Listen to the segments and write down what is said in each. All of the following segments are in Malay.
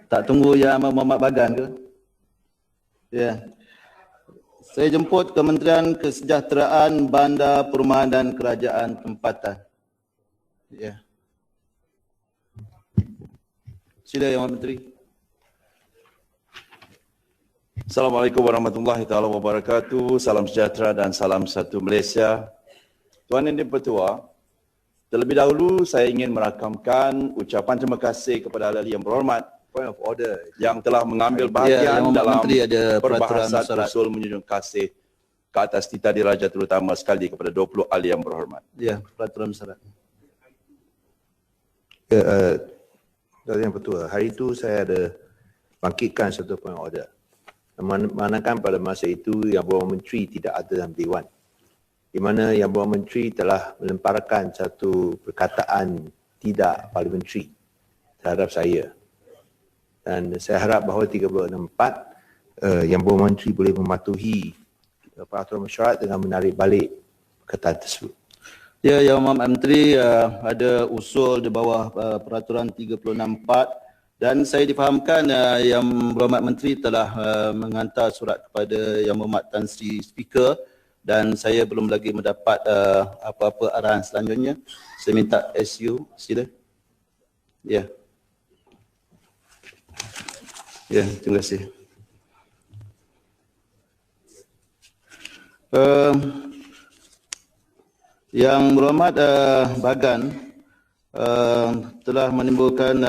Tak tunggu Yang Muhammad Bagan ke? Ya. Saya jemput Kementerian Kesejahteraan, Bandar, Perumahan dan Kerajaan Tempatan. Ya. Sila Yang Menteri. Assalamualaikum warahmatullahi taala wabarakatuh. Salam sejahtera dan salam satu Malaysia. Tuan Yang Di-Pertua, terlebih dahulu saya ingin merakamkan ucapan terima kasih kepada ahli yang berhormat Point of order yang telah mengambil bahagian dalam Menteri ada perbahasan peraturan usul menjunjung kasih ke atas titah diraja, terutama sekali kepada 20 ahli yang berhormat. Ya, peraturan syarat. Tuan Yang Pertua, hari itu saya ada bangkitkan satu point of order. Manakan pada masa itu Yang Berhormat Menteri tidak ada dalam Dewan, di mana Yang Berhormat Menteri telah melemparkan satu perkataan tidak parlimentary terhadap saya. Dan saya harap bahawa 364 Yang Berhormat Menteri boleh mematuhi peraturan mesyuarat dengan menarik balik perkataan tersebut. Ya, Yang Muhammad Menteri ada usul di bawah peraturan 364 dan saya difahamkan Yang Berhormat Menteri telah menghantar surat kepada Yang Berhormat Tan Sri Speaker dan saya belum lagi mendapat apa-apa arahan selanjutnya. Saya minta SU, sila. Ya. Ya, terima kasih. Yang Berhormat Bagan telah menimbulkan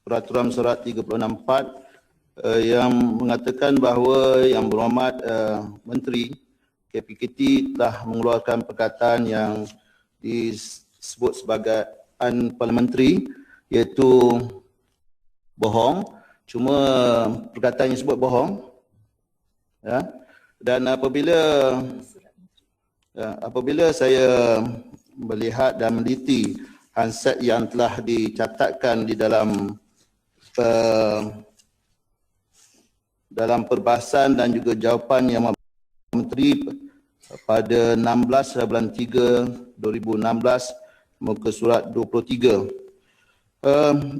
peraturan surat 364 yang mengatakan bahawa Yang Berhormat Menteri KPKT telah mengeluarkan perkataan yang disebut sebagai unparliamentary, iaitu bohong. Cuma perkataan yang disebut bohong. Ya. Dan apabila saya melihat dan meneliti handset yang telah dicatatkan di dalam perbahasan dan juga jawapan Yang Menteri pada 16 bulan 3 2016 muka surat 23.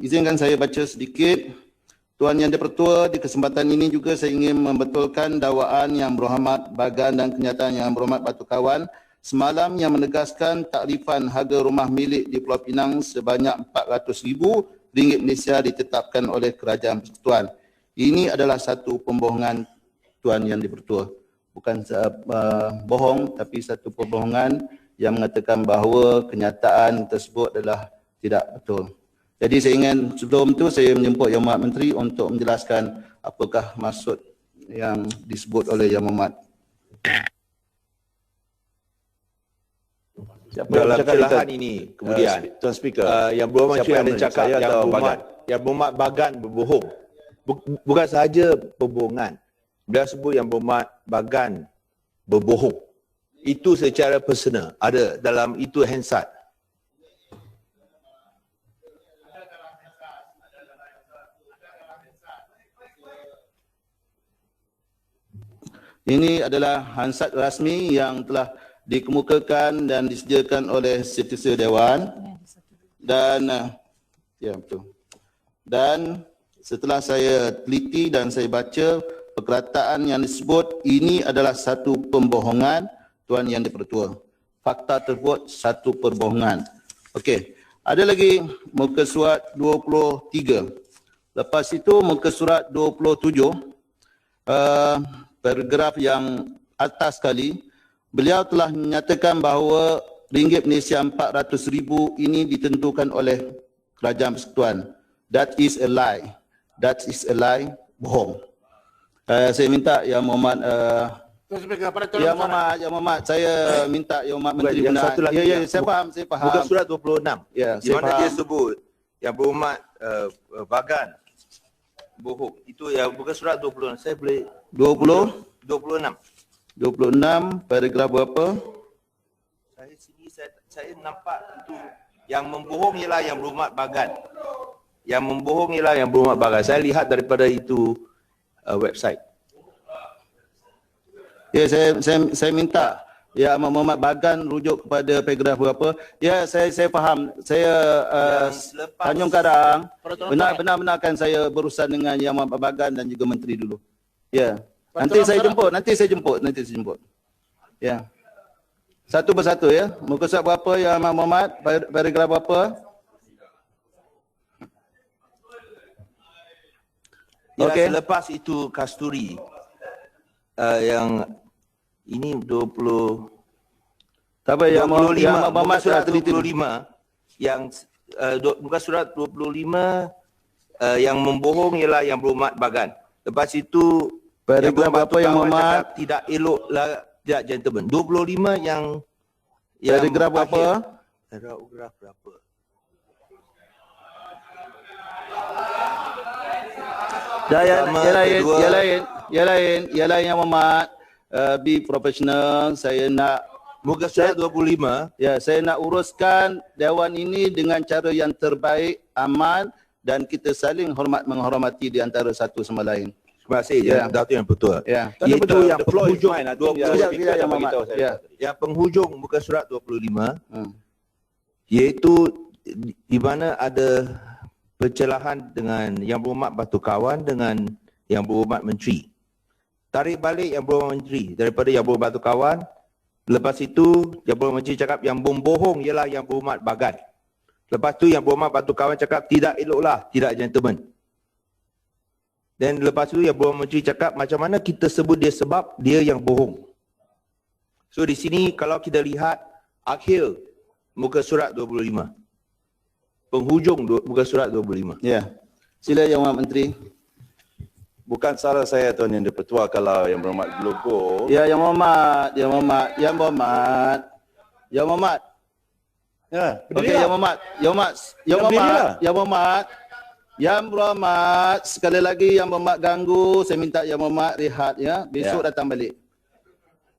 Izinkan saya baca sedikit. Tuan Yang Di-Pertua, di kesempatan ini juga saya ingin membetulkan dakwaan Yang Berhormat Bagan dan kenyataan Yang Berhormat Batu Kawan semalam yang menegaskan takrifan harga rumah milik di Pulau Pinang sebanyak RM400,000 Malaysia ditetapkan oleh Kerajaan Persekutuan. Ini adalah satu pembohongan Tuan Yang Di-Pertua. Bukan bohong, tapi satu pembohongan yang mengatakan bahawa kenyataan tersebut adalah tidak betul. Jadi saya ingin sebelum itu saya menjemput Yang Berhormat Menteri untuk menjelaskan apakah maksud yang disebut oleh Yang Berhormat. Dalam celahan ini kemudian Tuan Speaker, Yang Berhormat Menteri ada cakap Yang Berhormat Bagan berbohong. Bukan sahaja pembohongan. Beliau sebut Yang Berhormat Bagan berbohong. Itu secara personal. Ada dalam itu Hansard. Ini adalah Hansard rasmi yang telah dikemukakan dan disediakan oleh Setiausaha Dewan. Dan ya betul. Dan setelah saya teliti dan saya baca perkataan yang disebut, ini adalah satu pembohongan Tuan Yang Di-Pertua. Fakta tersebut satu perbohongan. Okey, ada lagi muka surat 23. Lepas itu muka surat 27, paragraf yang atas sekali, beliau telah menyatakan bahawa ringgit Malaysia 400,000 ini ditentukan oleh Kerajaan Persekutuan. That is a lie. That is a lie, bohong. Saya minta Yang Muhammad Yang Muhammad, saya minta Yang Muhammad Menteri yang satu lagi. Ya, saya faham. Muka surat 26. Ya, Di saya mana dia faham. sebut Yang Berhormat Bagan bohong. Itu yang bukan surat 26. Saya boleh 26. 26 paragraf berapa? Saya sini saya nampak itu yang membohong ialah Yang Berhormat Bagan. Yang membohong ialah Yang Berhormat Bagan. Saya lihat daripada itu website. Ya, saya minta Ya, Ahmad Muhammad Bagan rujuk kepada paragraf berapa? Ya, saya faham. Saya Tanjung Karang benar-benarkan saya berurusan dengan Yang Muhammad Bagan dan juga menteri dulu. Ya. Nanti saya jemput. Ya. Satu persatu ya. Muka surat berapa Yang Ahmad Muhammad? Paragraf berapa? Ya, Okey. selepas itu Kasturi yang ini 20 Tak apa, Yang Ahmad Muhammad surat telah teliti. 25 yang muka surat 25 yang membohong ialah Yang Berhormat Bagan. Lepas itu Paragraf berapa Yang Muhammad? tidak eloklah, tidak gentleman. 25 yang Paragraf berapa? Paragraf berapa? Yang lain Yang Muhammad. Be professional. Saya nak Muka surat 25. Ya, saya nak uruskan Dewan ini dengan cara yang terbaik, aman dan kita saling menghormati di antara satu sama lain. Terima kasih, Ya. Datuk Yang Pertua. Ya. Iaitu yang The floor is penghujung mine. I think 20, speaker Sekejap, dah Yang Muhammad. beritahu saya. Ya. yang penghujung muka surat 25 iaitu di mana ada pencelahan dengan Yang Berhormat Batu Kawan dengan Yang Berhormat Menteri. Tarik balik Yang Berhormat Menteri daripada Yang Berhormat Batu Kawan. Lepas itu Yang Berhormat Menteri cakap yang membohong ialah Yang Berhormat Bagan. Lepas tu Yang Berhormat Batu Kawan cakap tidak eloklah, tidak gentleman. Dan lepas tu Yang Berhormat Menteri cakap macam mana kita sebut dia sebab dia yang bohong. So di sini kalau kita lihat akhir muka surat 25. Penghujung muka surat 25. Ya. Sila Yang Muhammad Menteri. Bukan salah saya Tuan Yang di-Pertua kalau Yang Berhormat logo. Ya, Yang Muhammad. Ya, okey, Yang Muhammad. Yang Berhormat, sekali lagi Yang Berhormat ganggu, saya minta Yang Berhormat rehat ya. Besok datang balik.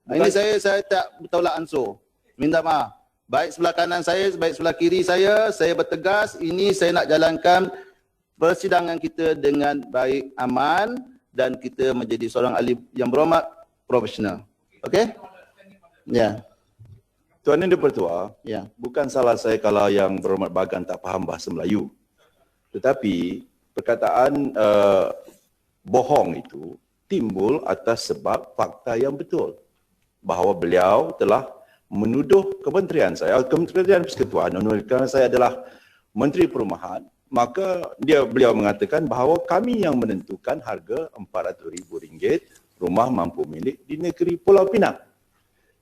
Ini saya tak bertolak ansur. Minta maaf. Baik sebelah kanan saya, baik sebelah kiri saya bertegas ini saya nak jalankan persidangan kita dengan baik, aman dan kita menjadi seorang ahli yang berhormat, profesional. Okey? Ya. Tuan Yang di-Pertua, Ya. bukan salah saya kalau Yang Berhormat Bagan tak faham bahasa Melayu. Tetapi perkataan bohong itu timbul atas sebab fakta yang betul. Bahawa beliau telah menuduh kementerian saya, Kementerian Persekutuan, kerana saya adalah Menteri Perumahan, maka beliau mengatakan bahawa kami yang menentukan harga RM400,000 rumah mampu milik di negeri Pulau Pinang.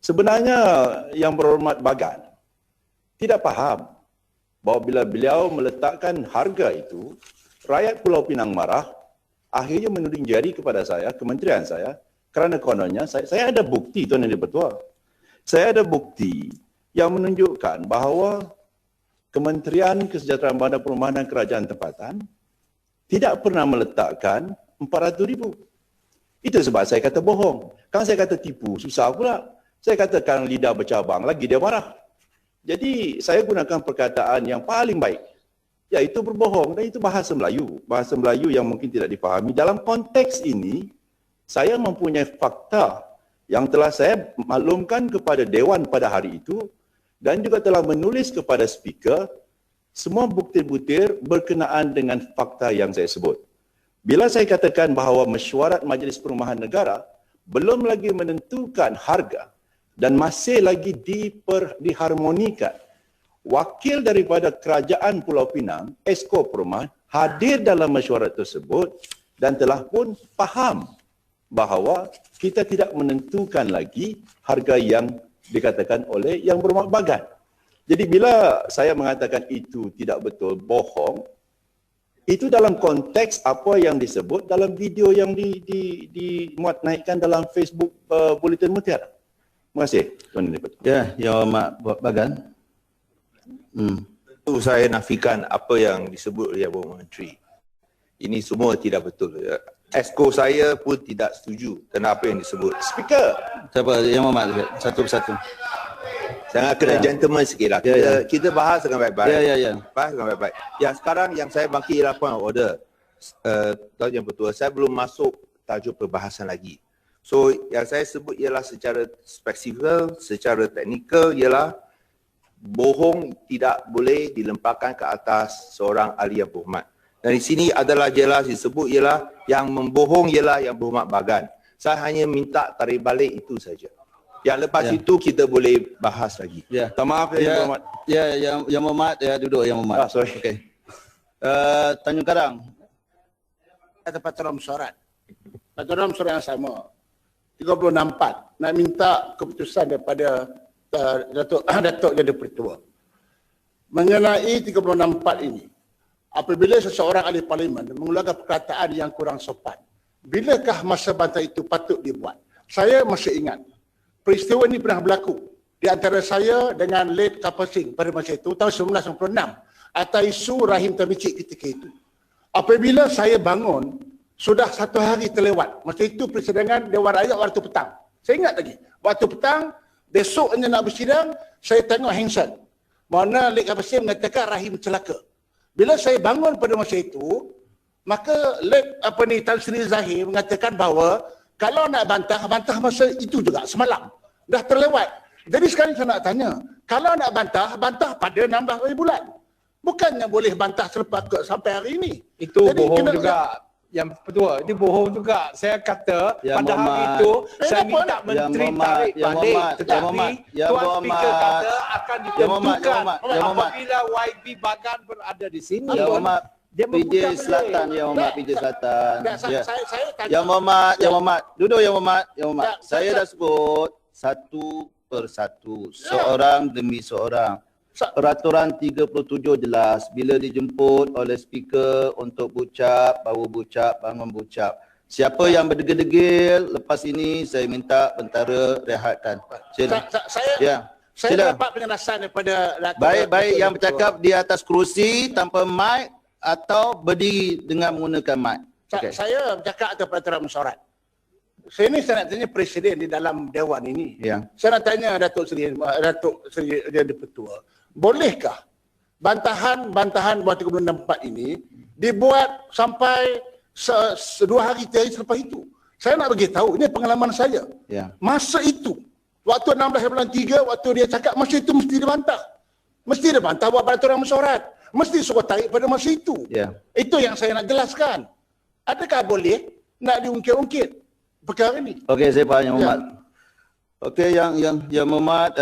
Sebenarnya Yang Berhormat Bagan tidak faham bahawa bila beliau meletakkan harga itu, rakyat Pulau Pinang marah, akhirnya menuding jari kepada saya, kementerian saya, kerana kononnya saya ada bukti Tuan Yang di-Pertua. Saya ada bukti yang menunjukkan bahawa Kementerian Kesejahteraan Bandar Perumahan dan Kerajaan Tempatan tidak pernah meletakkan RM400,000. Itu sebab saya kata bohong. Kalau saya kata tipu, susah pula. Saya katakan lidah bercabang, lagi dia marah. Jadi saya gunakan perkataan yang paling baik, iaitu berbohong. Dan itu bahasa Melayu. Bahasa Melayu yang mungkin tidak difahami. Dalam konteks ini, saya mempunyai fakta yang telah saya maklumkan kepada Dewan pada hari itu dan juga telah menulis kepada speaker semua bukti-bukti berkenaan dengan fakta yang saya sebut. Bila saya katakan bahawa mesyuarat Majlis Perumahan Negara belum lagi menentukan harga dan masih lagi diharmonikan, wakil daripada Kerajaan Pulau Pinang, Esko Perumahan, hadir dalam mesyuarat tersebut dan telah pun faham bahawa kita tidak menentukan lagi harga yang dikatakan oleh Yang Berhormat Bagan. Jadi bila saya mengatakan itu tidak betul, bohong, itu dalam konteks apa yang disebut dalam video yang dimuat naikkan dalam Facebook Bulletin Mutiara. Terima kasih Tuan Yang. Ya, Yang Berhormat Bagan. Tentu saya nafikan apa yang disebut oleh Yang Berhormat Menteri. Ini semua tidak betul. Esko saya pun tidak setuju dengan apa yang disebut. Speaker, Siapa Yang Berhormat? Satu persatu. sangat kena gentleman sikit lah. Kita bahas dengan baik-baik. Ya. Bahas dengan baik-baik. Yang sekarang yang saya bangkit ialah point of order. Tuan Yang Pertua, saya belum masuk tajuk perbahasan lagi. So yang saya sebut ialah secara spesifik, secara teknikal ialah bohong tidak boleh dilemparkan ke atas seorang ahli yang berhormat. Dan di sini adalah jelas disebut ialah yang membohong ialah yang berhormat bagan. Saya hanya minta tarik balik itu saja. Yang lepas itu kita boleh bahas lagi. Ya. Tak maaf Yang Berhormat. Ya, yang berhormat, ya duduk yang berhormat. Sorry. Okey. Tanjung Karang. Kata Patron Mesyuarat. Patron Mesyuarat yang sama. 36-4 nak minta keputusan daripada Datuk Jadi Pertua. Mengenai 36-4 ini, apabila seseorang ahli parlimen mengeluarkan perkataan yang kurang sopan, bilakah masa bantah itu patut dibuat? Saya masih ingat, peristiwa ini pernah berlaku di antara saya dengan Late Kapal Singh pada masa itu, tahun 1996, atas isu rahim termicik ketika itu. Apabila saya bangun, sudah 1 hari terlewat. Masa itu persidangan Dewan Rakyat waktu petang. Saya ingat lagi, waktu petang, besoknya nak bersidang, saya tengok handset. Mana Late Kapal Singh mengatakan rahim celaka. Bila saya bangun pada masa itu, maka Tan Sri Zahir mengatakan bahawa kalau nak bantah masa itu juga, semalam. Dah terlewat. Jadi sekarang saya nak tanya, kalau nak bantah pada 16 hari bulan. Bukannya boleh bantah selepas sampai hari ini. Itu Jadi bohong juga. Yang Pertua, itu bohong juga. Saya kata pada hari itu, saya minta Menteri tarik balik. Tetapi Tuan Speaker kata akan ditentukan apabila YB Bagan berada di sini. Yang berhormat, Dia PJ membuka Selatan, yang berhormat PJ Selatan. Ya. Saya tanya. Yang berhormat, duduk yang berhormat. Saya dah sebut satu persatu, seorang demi seorang. Peraturan 37 jelas, bila dijemput oleh speaker untuk bucap, baru bucap, bangun bucap. Siapa yang berdegil-degil, lepas ini saya minta bentara rehatkan. Sila. Saya dapat penjelasan daripada Baik, yang bercakap di atas kerusi tanpa mic atau berdiri dengan menggunakan mic. Okay. Saya bercakap atas peraturan mesyuarat. Saya nak tanya Presiden di dalam Dewan ini. Ya. Saya nak tanya Datuk Seri Jadi Pertua. Bolehkah bantahan waktu 64 ini dibuat sampai 2 hari 3 hari selepas itu? Saya nak bagi tahu, ini pengalaman saya. Ya. Masa itu, waktu 16 bulan 3, waktu dia cakap, masa itu mesti dibantah. Mesti dibantah buat peraturan mesyuarat. Mesti suruh tarik pada masa itu. Ya. Itu yang saya nak jelaskan. Adakah boleh nak diungkit-ungkit perkara ini? Okey, saya faham yang berhormat. Okey, yang berhormat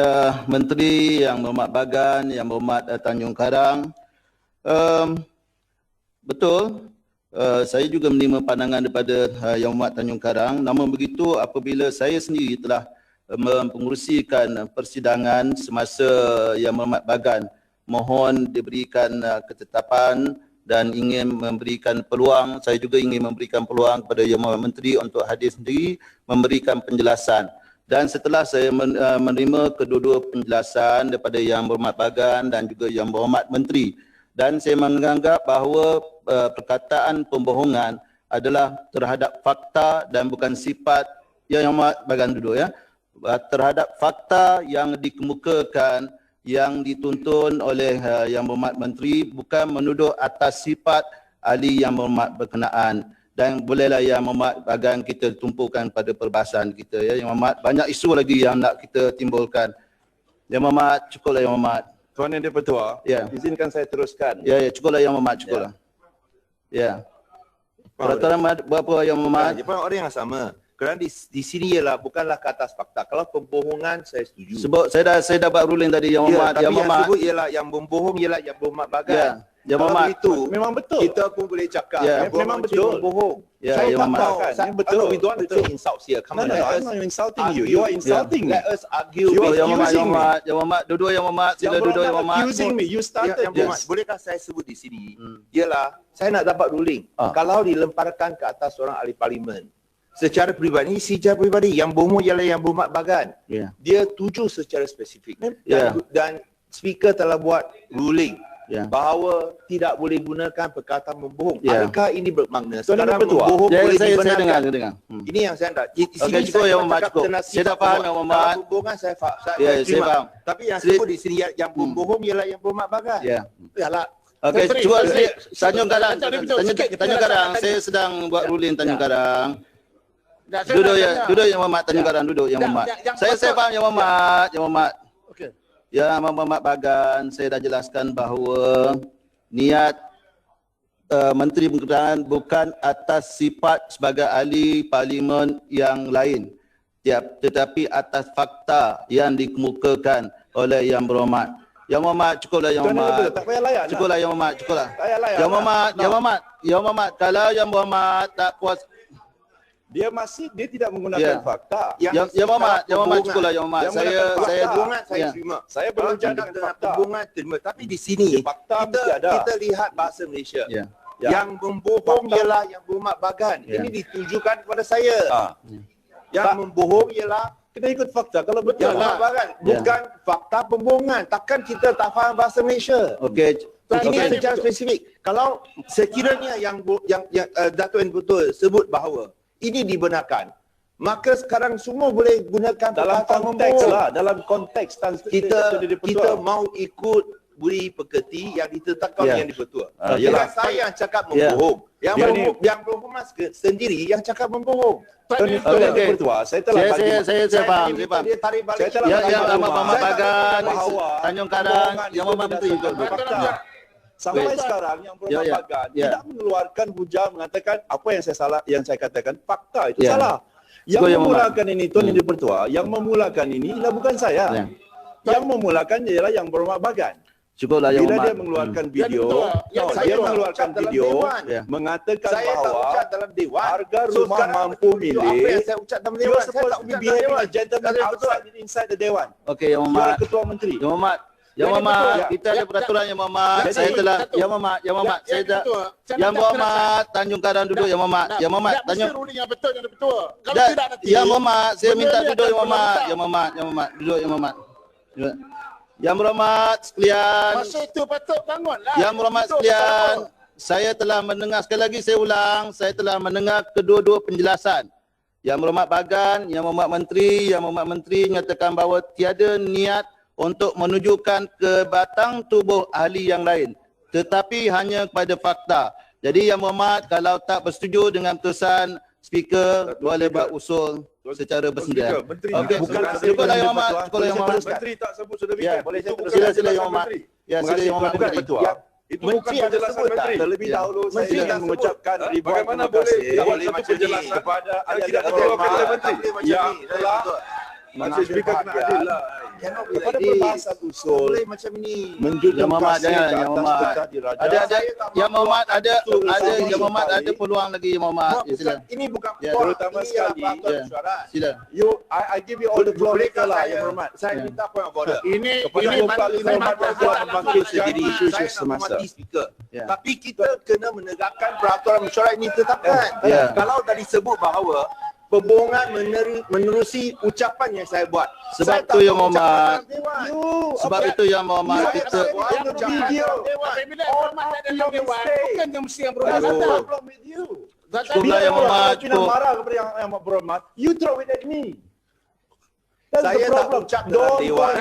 Menteri, yang berhormat Bagan, yang berhormat Tanjung Karang. Betul, saya juga menerima pandangan daripada Yang Berhormat Tanjung Karang. Namun begitu, apabila saya sendiri telah mempengerusikan persidangan semasa Yang Berhormat Bagan mohon diberikan ketetapan dan ingin memberikan peluang, saya juga ingin memberikan peluang kepada Yang Berhormat Menteri untuk hadir sendiri memberikan penjelasan. Dan setelah saya menerima kedua-dua penjelasan daripada Yang Berhormat Bagan dan juga Yang Berhormat Menteri, dan saya menganggap bahawa perkataan pembohongan adalah terhadap fakta dan bukan sifat Yang Berhormat Bagan duduk ya, terhadap fakta yang dikemukakan, yang dituntun oleh Yang Berhormat Menteri, bukan menuduh atas sifat ahli Yang Berhormat berkenaan. Dan bolehlah Yang Berhormat Bagan kita tumpukan pada perbahasan kita ya. Yang Berhormat, banyak isu lagi yang nak kita timbulkan. Yang Berhormat, cukuplah Yang Berhormat. Tuan Yang Di-Pertua, izinkan saya teruskan. Ya, cukuplah Yang Berhormat, cukuplah. Ya. Peraturan berapa Yang Berhormat? Jepang orang yang sama. Kerana di sini ialah bukanlah ke atas fakta. Kalau pembohongan saya setuju. Sebab saya dah buat ruling tadi Yang Berhormat. Tapi Yang yang Berhormat sebut ialah yang membohong ialah Yang Berhormat Bagan. Ya. Yang Kalau Berhormat begitu, memang betul. kita pun boleh cakap. Ya. Yang Memang Berhormat betul. Membohong. Ya, Saya Yang tak Berhormat. tahu. Ini betul. We don't want to say insults here. Come on, No, let I'm us not insulting you. argue. You are insulting me. Let us argue. You are Yang Berhormat, accusing Yang me. Berhormat, Yang Berhormat, duduk Yang Berhormat, sila duduk Yang Berhormat. Accusing me. You started Yang Berhormat, this. bolehkah saya sebut di sini? Ialah saya nak dapat ruling. Kalau dilemparkan ke atas seorang ahli parlimen, secara peribadi, Yang berhormat ialah Yang Berhormat Bagan. Ya. Dia tuju secara spesifik. Ya. Dan speaker telah buat ruling Ya. bahawa tidak boleh gunakan perkataan membohong. Ya. Adakah ini bermakna Tuan sekarang Yang-Pertua, membohong Ya, boleh saya dibenarkan? dengar. Ini yang saya nak. Di Okey, sini cukup, saya Yang Berhormat, cakap cukup. tentang Saya sifat dah faham, pembohong. Yang Berhormat. Kalau pembohongan saya faham. Ya, saya terima. faham. Tapi yang Sila- sebut di sini yang membohong ialah Yang Berhormat Bagan. Ya. Yalah. Okey, Menteri, cuba Menteri. Tanjung Karang. Betul, sikit. Tanjung Karang, Tadi. saya sedang buat ruling Tanjung Karang. Duduk Yang Berhormat Tanjung Karang, duduk Yang Berhormat. Saya faham Yang Berhormat, Yang Berhormat. Okey. Yang Berhormat Bagan, saya dah jelaskan bahawa niat Menteri Pengkajian bukan atas sifat sebagai ahli parlimen yang lain, tetapi atas fakta yang dikemukakan oleh Yang Berhormat. Yang Berhormat, cukuplah Yang Berhormat. Tak payah layan. Cukuplah Yang Berhormat, cukuplah. Yang Berhormat, kalau Yang Berhormat tak puas, dia tidak menggunakan fakta. Yang Berhormat, cukuplah Yang Berhormat. Saya terima. Saya belum cakap fakta. Pembohongan terima. Tapi di sini Fakta mesti ada. kita lihat bahasa Malaysia. Ya. Yang membohong ialah Yang Berhormat Bagan. Ya. Ini ditujukan kepada saya. Yang Tak. membohong ialah Kena ikut fakta. Kalau betul Yang Berhormat Bagan. Bukan fakta pembohongan. Takkan kita tak faham bahasa Malaysia. Okey. Ini secara spesifik. Kalau sekiranya yang Dato' N. Betul sebut bahawa ini dibenarkan, maka sekarang semua boleh gunakan dalam perkataan konteks membohong. lah, dalam konteks Kita mau ikut beri pekerti yang ditetapkan oleh Yang di-Pertua. Yelah. Saya yang cakap membohong. Yang berhormat sendiri yang cakap membohong. Okey. Saya telah bagi Saya faham. Dia tarik balik. Saya telah Yang bagi Yang Berhormat Bagan, bahawa Tanjung Karang, Yang Berhormat Menteri. fakta. Sampai sekarang Yang Berhormat Bagan tidak mengeluarkan hujah mengatakan apa yang saya katakan fakta itu salah. Yang memulakan ini Tuan Yang di-Pertua, yang memulakan ini ialah bukan saya. Yang memulakan ialah Yang Berhormat Bagan. Cukuplah Yang Bila Berhormat. dia mengeluarkan video, Yang dia saya mengeluarkan ucap dalam video Dewan. mengatakan Saya tak bahawa ucap dalam Dewan. harga So, rumah sekarang mampu apa yang milik, saya ucap dalam you Dewan. are Saya supposed tak to be ucap dalam behaving Dewan. a gentleman outside and inside the Dewan. Okey Yang You are Berhormat. Ketua Menteri. Yang Berhormat. Yang Berhormat, kita ada peraturan Yang Berhormat. Jadi, Saya telah Yang Berhormat, saya dah Yang Berhormat Tanjung Karang duduk Yang Berhormat. Yang Berhormat Tanjung ruling yang betul yang betul. Kalau Dah, tidak nanti. Yang Berhormat, saya minta benda dia duduk akan Yang Berhormat. berlaku. Yang Berhormat, duduk Yang Berhormat. Yang Berhormat sekalian. Masa itu patut bangunlah. Yang Berhormat Betul, sekalian, betul. saya telah mendengar, sekali lagi saya ulang, saya telah mendengar kedua-dua penjelasan. Yang Berhormat Bagan, Yang Berhormat Menteri menyatakan bahawa tiada niat untuk menunjukkan ke batang tubuh ahli yang lain, tetapi hanya kepada fakta. Jadi Yang Berhormat kalau tak bersetuju dengan keputusan speaker, boleh buat usul secara bersendirian. Menteri Okey, bukan cukuplah Yang Berhormat, cukuplah Yang Berhormat. Menteri tak sebut sudah Ya, boleh saya teruskan. sila Yang Penjelasan Berhormat. Menteri. Ya, sila Yang Berhormat. Bukan Menteri. Ketua. Itu bukan Menteri ada penjelasan sebut tak? Menteri. Terlebih Ya. dahulu saya Menteri ingin dah sebut. mengucapkan ribuan Bagaimana terima boleh kasih buat boleh satu macam penjelasan kepada ahli tidak yang terlalu berhormat Menteri. yang telah Macam speaker kena adil lah. kepada perbahasan usul Boleh macam ini. menjunjung Yang Berhormat kasih jangan, ke Yang atas Berhormat. tentang diraja. Ada Yang Berhormat ada Betul, Yang Berhormat sekali. ada peluang lagi Yang Berhormat. Ya, sila. Ini bukan Ya, perkara. terutama Ini sekali, ialah peraturan ya. mesyuarat. Sila. I give you all the floor Bolehkah lah saya- Yang Berhormat. Saya Ya. minta point of order. Ini Kepada Bapak saya Yang Berhormat maklum telah dalam membangkit konteks sendiri yang- isu Saya nak semasa. hormati speaker. Ya. Tapi kita kena menegakkan peraturan mesyuarat ini ditetapkan. Ya. Kalau tadi sebut bahawa pembohongan menerusi ucapan yang saya buat. Sebab Saya tu tak Yang buat ucapan Berhormat. dalam Dewan. Sebab itu Yang Berhormat Saya kita tak buat ucapan video. dalam Dewan. Apabila hormat tak dalam Dewan, bukan yang mesti yang berhormat That's the datang. problem with you. Cukuplah Yang Berhormat. Bila marah kepada yang berhormat, you throw it at me. That's Saya the tak problem. ucap dalam Dewan.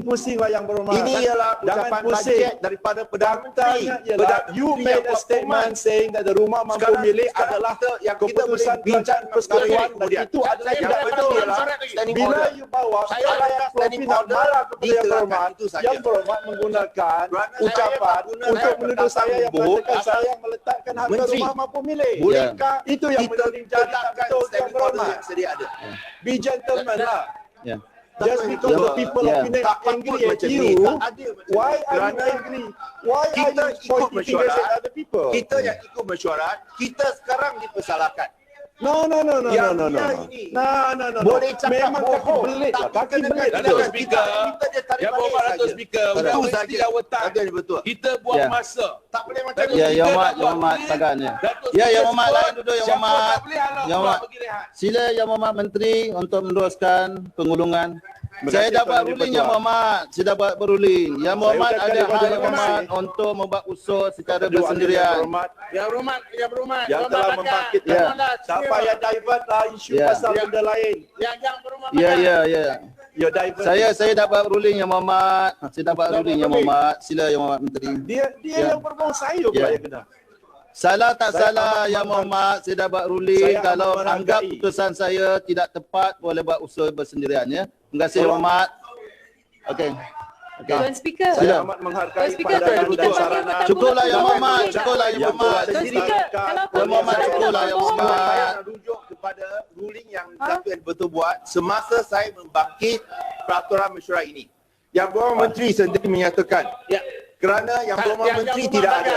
Pusing lah Yang Berhormat. Ini ialah Jangan ucapan pusing. bajet daripada Perdana Menteri. Faktanya ialah you made a statement saying that the rumah mampu Sekarang- milik sekarang adalah yang kita boleh keputusan bincang kerajaan persekutuan dan kemudian. itu adalah Saya tidak tak betul. betul. ialah Standing Bila order. you bawa Saya rakyat ada Provinsi standing nak order marah kepada Yang diterangkan. Berhormat, Itu saja. Yang Berhormat menggunakan Kerana ucapan saya guna untuk saya menuduh saya yang bohong mengatakan saya yang meletakkan harga Menteri. rumah mampu milik. Bolehkah Itu yang kita menjadi jadi tak tetapkan betul Yang standing order Berhormat. yang sedia ada? Be gentleman lah. Ya. Just because the people Yeah. of Penang Tak angry patut at macam you, ni. Tak adil macam why ni. are you Kerana angry? Why kita are you ikut pointing fingers mesyuarat, at other people? Kita yang ikut mesyuarat, kita sekarang dipersalahkan. No. Yang dia ini. No. Boleh cakap Memang kaki bohong. belit lah. Tapi Kaki kena belit. kena Datuk kita Speaker, minta dia tarik Yang balik Berhormat Datuk saja. Speaker, Itu undang saja. mesti jawatan. Ada yang betul. Kita buang Ya. masa. Tak boleh macam Datuk ni. Ya, Speaker Yang dah Berhormat, buat Yang Berhormat clear. Bagan ya. Datuk Ya, Yang Speaker Berhormat sebut, lain duduk Yang siapa Berhormat. tak boleh halau Yang keluar Berhormat. pergi rehat. Sila Yang Berhormat Menteri untuk meneruskan pengulungan. Terima Saya kasih, dapat Tuan ruling Ketua. Yang Berhormat. Saya dapat beruling. Yang Berhormat ucapkan ada ribuan hak terima Yang Berhormat kasih. untuk membuat usul secara Kedua ahli Yang bersendirian. Berhormat Yang berhormat, yang berhormat. yang Hormat telah rakyat. membangkitkan. Janganlah Tak serius. payah divert lah isu Ya. pasal benda lain. Yang berhormat. Ya, rakyat. ya. You divert. Saya dapat ruling Yang Berhormat. Saya dapat ruling Yang Berhormat. Sila Yang Berhormat Menteri. Dia Ya. yang berbohong saya pula Ya. yang kena. Salah tak salah Yang Berhormat, saya dah buat ruling. Kalau anggap putusan saya tidak tepat, boleh buat usul bersendirian ya. Terima kasih Yang Berhormat. Okey. Tuan Speaker. Saya amat menghargai Tuan Speaker, kalau kita panggil Kota Cukuplah Yang Berhormat, Berhormat, boleh tak? cukuplah Yang Berhormat. Tuan Speaker, kalau Yang panggil Berhormat, Kota cukuplah Yang Berhormat, Berhormat. Saya nak rujuk kepada ruling yang Datuk yang betul buat semasa saya membangkit peraturan mesyuarat ini. Yang Berhormat Menteri sendiri menyatakan kerana Yang Berhormat Menteri tidak ada,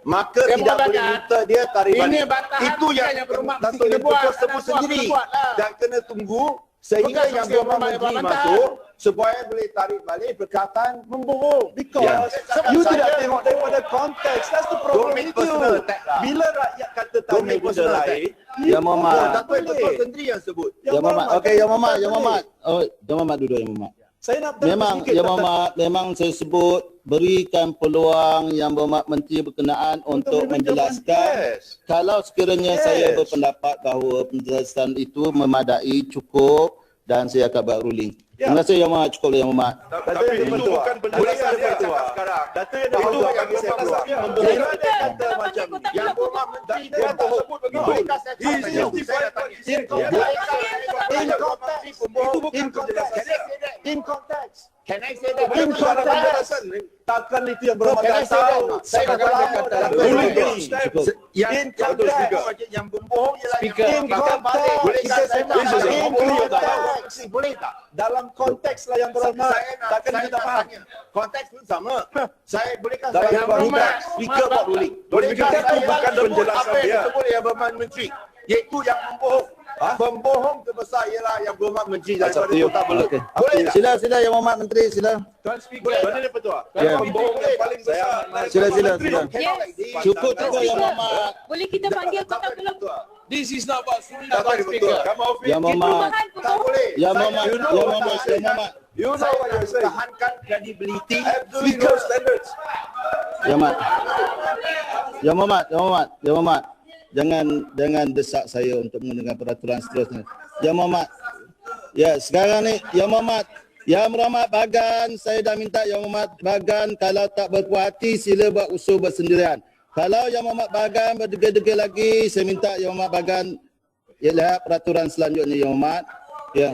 maka tidak boleh minta dia tarik balik. Itu yang Datuk yang betul sebut sendiri dan kena tunggu sehingga Yang Berhormat Menteri masuk supaya boleh tarik balik perkataan membohong. Because you tidak tengok daripada konteks. That's the problem with you. Bila rakyat kata tanya benda lain, Yang Berhormat. Datuk yang betul sendiri yang sebut. Yang Berhormat. Okey Yang Berhormat, Yang Berhormat. Oh, Yang Berhormat duduk Yang Berhormat. saya nak Memang sedikit Yang Berhormat, memang saya sebut berikan peluang Yang Berhormat Menteri berkenaan untuk menjelaskan. Kalau sekiranya saya berpendapat bahawa penjelasan itu memadai, cukup dan saya akan buat ruling. Terima kasih Yang Berhormat, cukup Yang Berhormat. Tapi itu bukan penjelasan dia cakap sekarang. Datuk yang dah bagi saya keluar. Bila dia kata macam ni, Yang Berhormat Menteri dia kata sebut begitu. He is justified for his itu bukan penjelasan. in context. Can I say that? In context. Takkan itu yang berhormat tak tahu. Saya kata yang yang membohong ialah in context. Boleh Kita saya in context. boleh tak? Dalam konteks lah yang berhormat. Takkan saya kita nak faham. tanya. Konteks pun sama. Saya bolehkah Dalam saya konteks. speaker buat ruling? Bolehkah Speaker tu saya bukan sebut penjelasan apa yang dia. disebut Yang Berhormat Menteri, iaitu yang membohong. Pembohong terbesar ialah Yang Berhormat Menteri daripada Kota Belud. Okey. Boleh tak? Sila Yang Berhormat Menteri, sila. Tuan Speaker, mana dia petua? Ya. Pembohong yang paling besar. Sila. Yes. Cukup Yang Berhormat. Boleh kita panggil Kota Berhormat? This is not about Sunda, Tak Tuan boleh betul. Speaker. Come off it. Yang Berhormat. Perubahan Tak pembohong. boleh. Yang Berhormat, Yang Berhormat, Yang Berhormat. You know Saya what nak you're saying. pertahankan credibility Absolutely no standards. Yang Berhormat. Yang Berhormat, Yang Berhormat, Yang Berhormat. Jangan desak saya untuk mendengar peraturan seterusnya. Yang Berhormat. Ya, sekarang ni Yang Berhormat. Yang Berhormat Bagan, saya dah minta Yang Berhormat Bagan kalau tak berpuas hati sila buat usul bersendirian. Kalau Yang Berhormat Bagan berdegil-degil lagi, saya minta Yang Berhormat Bagan ialah peraturan selanjutnya Yang Berhormat. Ya.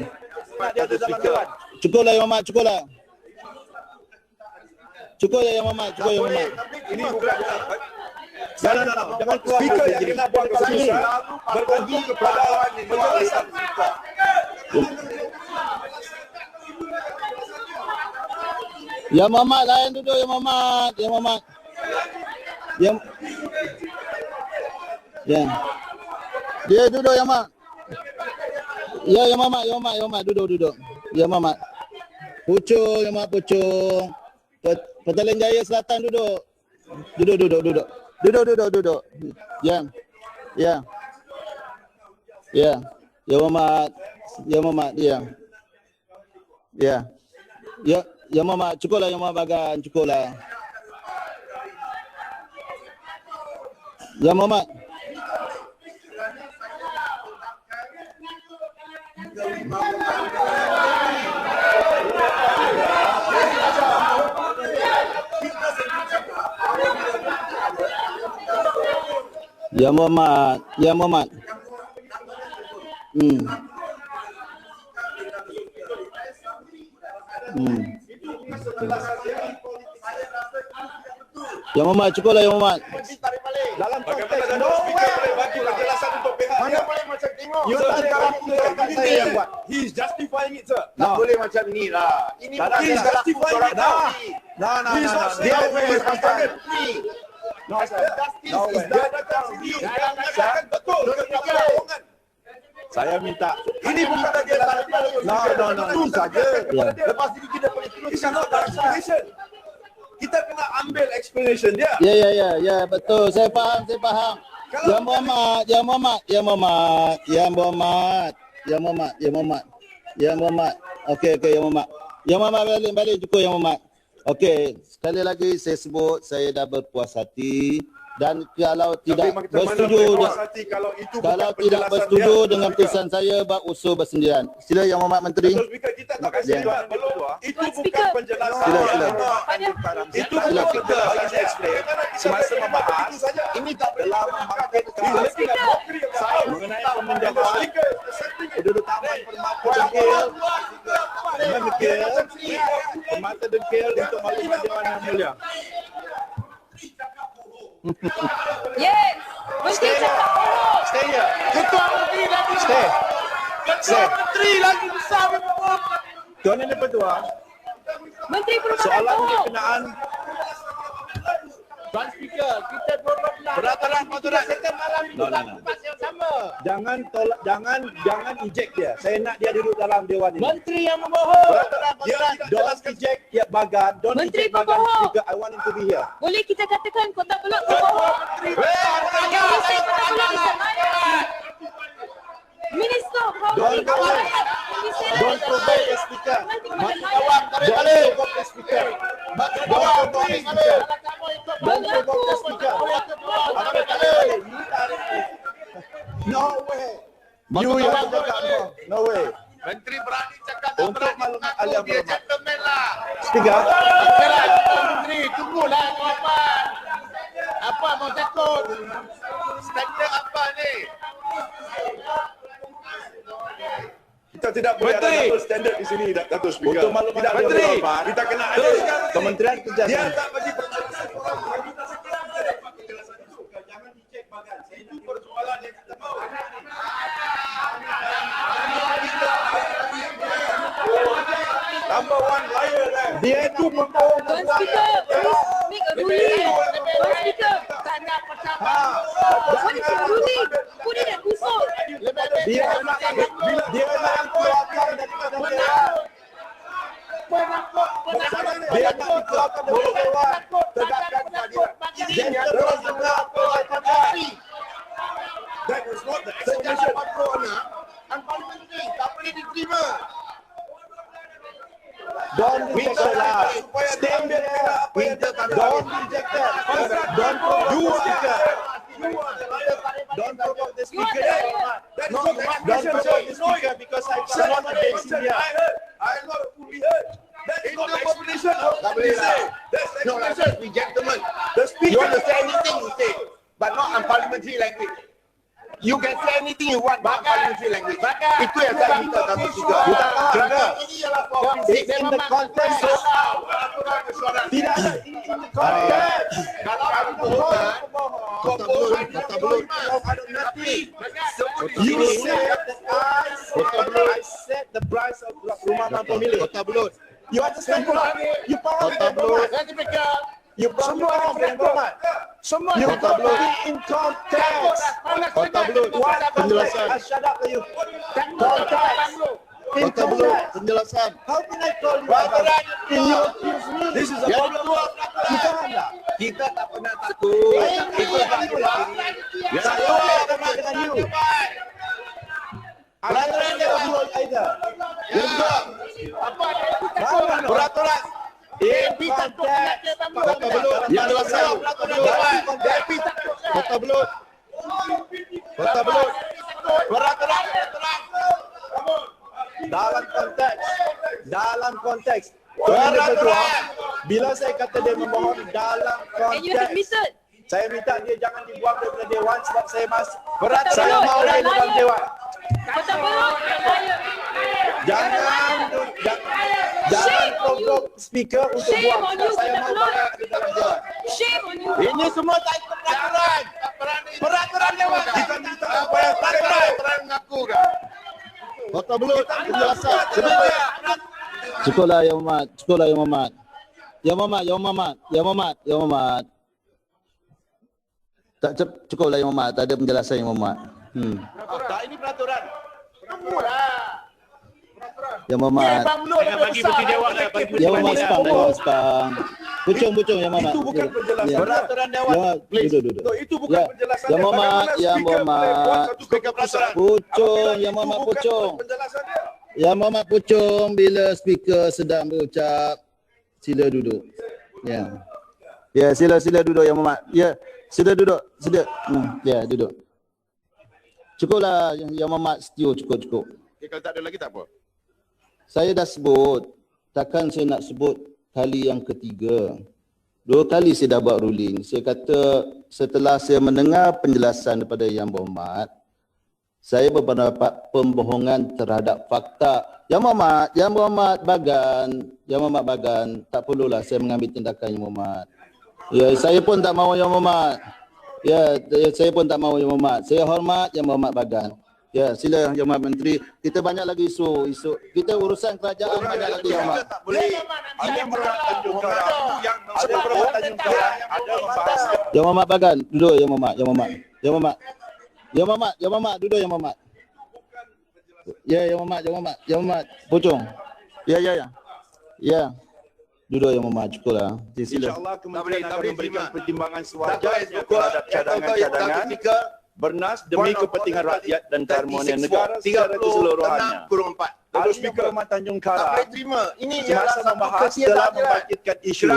Dia ada dalam dewan. Cukuplah Yang Berhormat, cukuplah. Cukuplah Yang Berhormat, cukup Yang Berhormat. Ini bukan jangan keluar. Speaker yang kena buat keputusan berbagi kepada penjelasan. Yang Berhormat lain duduk Yang Berhormat, Yang Berhormat. Yang Ya. Dia duduk Yang Berhormat. Ya Yang Berhormat, Yang Berhormat duduk. Yang Berhormat. Pucung, Yang Berhormat Pucung. Petaling Jaya Selatan duduk. Duduk. Ya. Ya. Ya. Yang Berhormat. Yang Berhmat dia. Ya. Ya. Yang Berhormat, cukuplah Yang Berhormat Bagan, cukuplah. Yang Berhormat. Yang Berhormat, Yang Berhormat. Yang Berhormat, cukuplah Yang Berhmat. Dalam konteks no way boleh bagi penjelasan untuk pihak Mana dia. boleh macam tengok. You tak ada Saya yang buat. He is justifying it, sir. Tak boleh macam ni lah. Ini Tak ada, bukan he is salah justifying orang it. tahu. No. Dia Dia boleh pasal ni. No, sir. No way. Dia datang sendiri. Dia katakan betul. Dia tak bohongan. Saya minta. Ini bukan dia tarik balik. No. Itu saja. Ya. Lepas ini kita boleh terus. It's not explanation. Kita kena ambil explanation dia. Ya, betul. Saya faham. Yang Berhormat. Okey, Yang Berhormat. Yang Berhormat balik cukup Yang Berhormat. Okey, sekali lagi saya sebut saya dah berpuas hati dan kalau tidak bersetuju Kalau itu kalau tidak bersetuju dengan putusan saya buat usul bersendirian. Sila Yang Berhormat Menteri. Speaker kita tak kasih dia belum. Itu bukan penjelasan. Sila. Itu bukan kita bagi saya explain. Semasa membahas ini tak dalam Yes. Menteri cakap bohong. Stay here. Ketua Menteri lagi. Stay. Ketua Menteri lagi besar bohong. Tuan Yang Di-Pertua, Menteri Perubahan soalan bohong. berkenaan Tuan Speaker, kita peraturan kita malam ini tempat yang sama. jangan eject dia. Saya nak dia duduk dalam dewan ini. Menteri yang membohong. Don't eject ya Bagan. Don't Menteri eject Bagan pembohong. speaker. I want him to be here. Boleh kita katakan Kota Belud berbohong. Yang Menteri Kota Belud di sana. Minister of Housing. Don't provoke the speaker. Awak Don't provoke the speaker. Don't provoke the speaker. Don't provoke the speaker. No way. You yang cakap no way. Menteri berani cakap Untuk maklumat kalian dia berhormat. gentleman lah. Speaker. Okeylah, Tuan Menteri, tunggulah jawapan. Apa mau takut? Standard apa ni? Kita tidak boleh ada Menteri. satu standard di sini, Datuk Speaker. Untuk maklumat tidak Menteri. boleh berubah. Kita kena ada Kementerian dia Kerjasama. tak bagi penjelasan orang. Kita sekarang ada penjelasan itu. Jangan dicek Bagan. Itu persoalan yang kita mahu. Number one liar there. Dia itu membohong. Tuan Speaker, please make a ruling. Tuan Speaker, Tanda pertama. what is your ruling? Put it at usul. Dia nak keluarkan daripada dewan. Dia nak dikeluarkan daripada dewan. Tegakkan keadilan. Gentleman tengah percaya. That was not the explanation. Menteri, tak boleh diterima. Don't reject that. Stand there. Don't reject that. Don't provoke the speaker. Don't provoke the speaker. Don't provoke the speaker because I cannot against India. I not fully heard. That's not the explanation. Tak boleh lah. That's the No, that's explanation. just gentleman. The You speaker want to say anything, you say. But not unparliamentary language. You can say anything you want, but unparliamentary language. Itu yang saya minta Datuk Speaker. Ini ialah It's in the context of tidak ada in the context. kalau ada bohongan, Kota Belud. You said that I said the price of rumah pemilik. Kota Belud. You understand? You faham? Kota Belud. Saya Speaker, You faham? semua You Kota Belud. be in context. Kota Belud. What Penjelasan. I shut up to you. Context. In Kota Belud. context. Penjelasan. How can I call you out? And you accuse me? This is a problem. You faham tak? Kita tak pernah takut. Kita tak pernah takut. Saya tak dengan you. Peraturan dia belum ada. Peraturan. In context. Kota Belud. Penjelasan. Kota Belud. Kota Belud. Peraturan. Dalam konteks. Tuan Yang Di-Pertua, bila saya kata dia membohong dalam And you konteks, submitted. saya minta dia jangan dibuang daripada dewan sebab saya Kota saya Belud, mau dia liar. dalam dewan. Kota Belud, liar. Jangan provoke speaker untuk Shame buang. on you, Saya Kota mau Belud. bawa dia dalam dewan. Shame on you. Ini semua tak ikut peraturan. Peraturan dewan. Kita minta supaya peraturan mengaku dah. Kota Belud. Penjelasan. Cukuplah Yang Berhormat. Cukuplah Yang Berhormat. Yang Berhormat. Yang Berhormat. Yang Berhormat. Yang Berhormat. Tak cukuplah Yang Berhormat. Tak ada penjelasan Yang Berhormat. Tak, ini peraturan. Yang Berhormat. Bagi bukti dewan lah. Yang Berhormat sepang. Pucung Yang Berhormat. Itu bukan penjelasan. Ya. Peraturan dewan. Duduk. No, itu bukan Ya. penjelasan. Yang Berhormat. Yang Berhormat. Speaker peraturan. Pucung. Yang Berhormat pucung. Penjelasan dia. Yang Berhormat pucung bila speaker sedang berucap. Sila duduk. Ya. Ya, sila duduk Yang Berhormat. Ya, sila duduk. Sila. Ya, duduk. Cukuplah Yang Berhormat setuju. Cukup. Kalau tak ada lagi tak apa. Saya dah sebut. Takkan saya nak sebut kali yang ketiga. 2 kali saya dah buat ruling. Saya kata setelah saya mendengar penjelasan daripada Yang Berhormat, saya berpendapat pembohongan terhadap fakta. Yang Berhormat Bagan, tak perlulah saya mengambil tindakan Yang Berhormat. Ya, saya pun tak mahu Yang Berhormat. Ya, saya pun tak mahu Yang Berhormat. Saya hormat Yang Berhormat Bagan. Ya, sila Yang Berhormat Menteri. Kita banyak lagi isu. Kita urusan kerajaan banyak lagi Yang Berhormat. Tak boleh. Ada perbuatan jongkara. Ada perbuatan jongkara. Ada membahas. Yang Berhormat Bagan, duduk Yang Berhormat. Yang Berhormat. Yang Berhormat. Yang Berhormat, Yang Berhormat, duduk Yang Berhormat. Ya, Yang Berhormat, Yang Berhormat. Yang Berhormat, Pucung. Ya. Ya. Duduk Yang Berhormat, cukuplah. Sila. InsyaAllah kementerian akan memberikan pertimbangan sewajarnya terhadap cadangan-cadangan bernas demi kepentingan rakyat dan keharmonian negara secara keseluruhannya. Ahli Yang Berhormat Tanjung Karang semasa membahas telah membangkitkan isu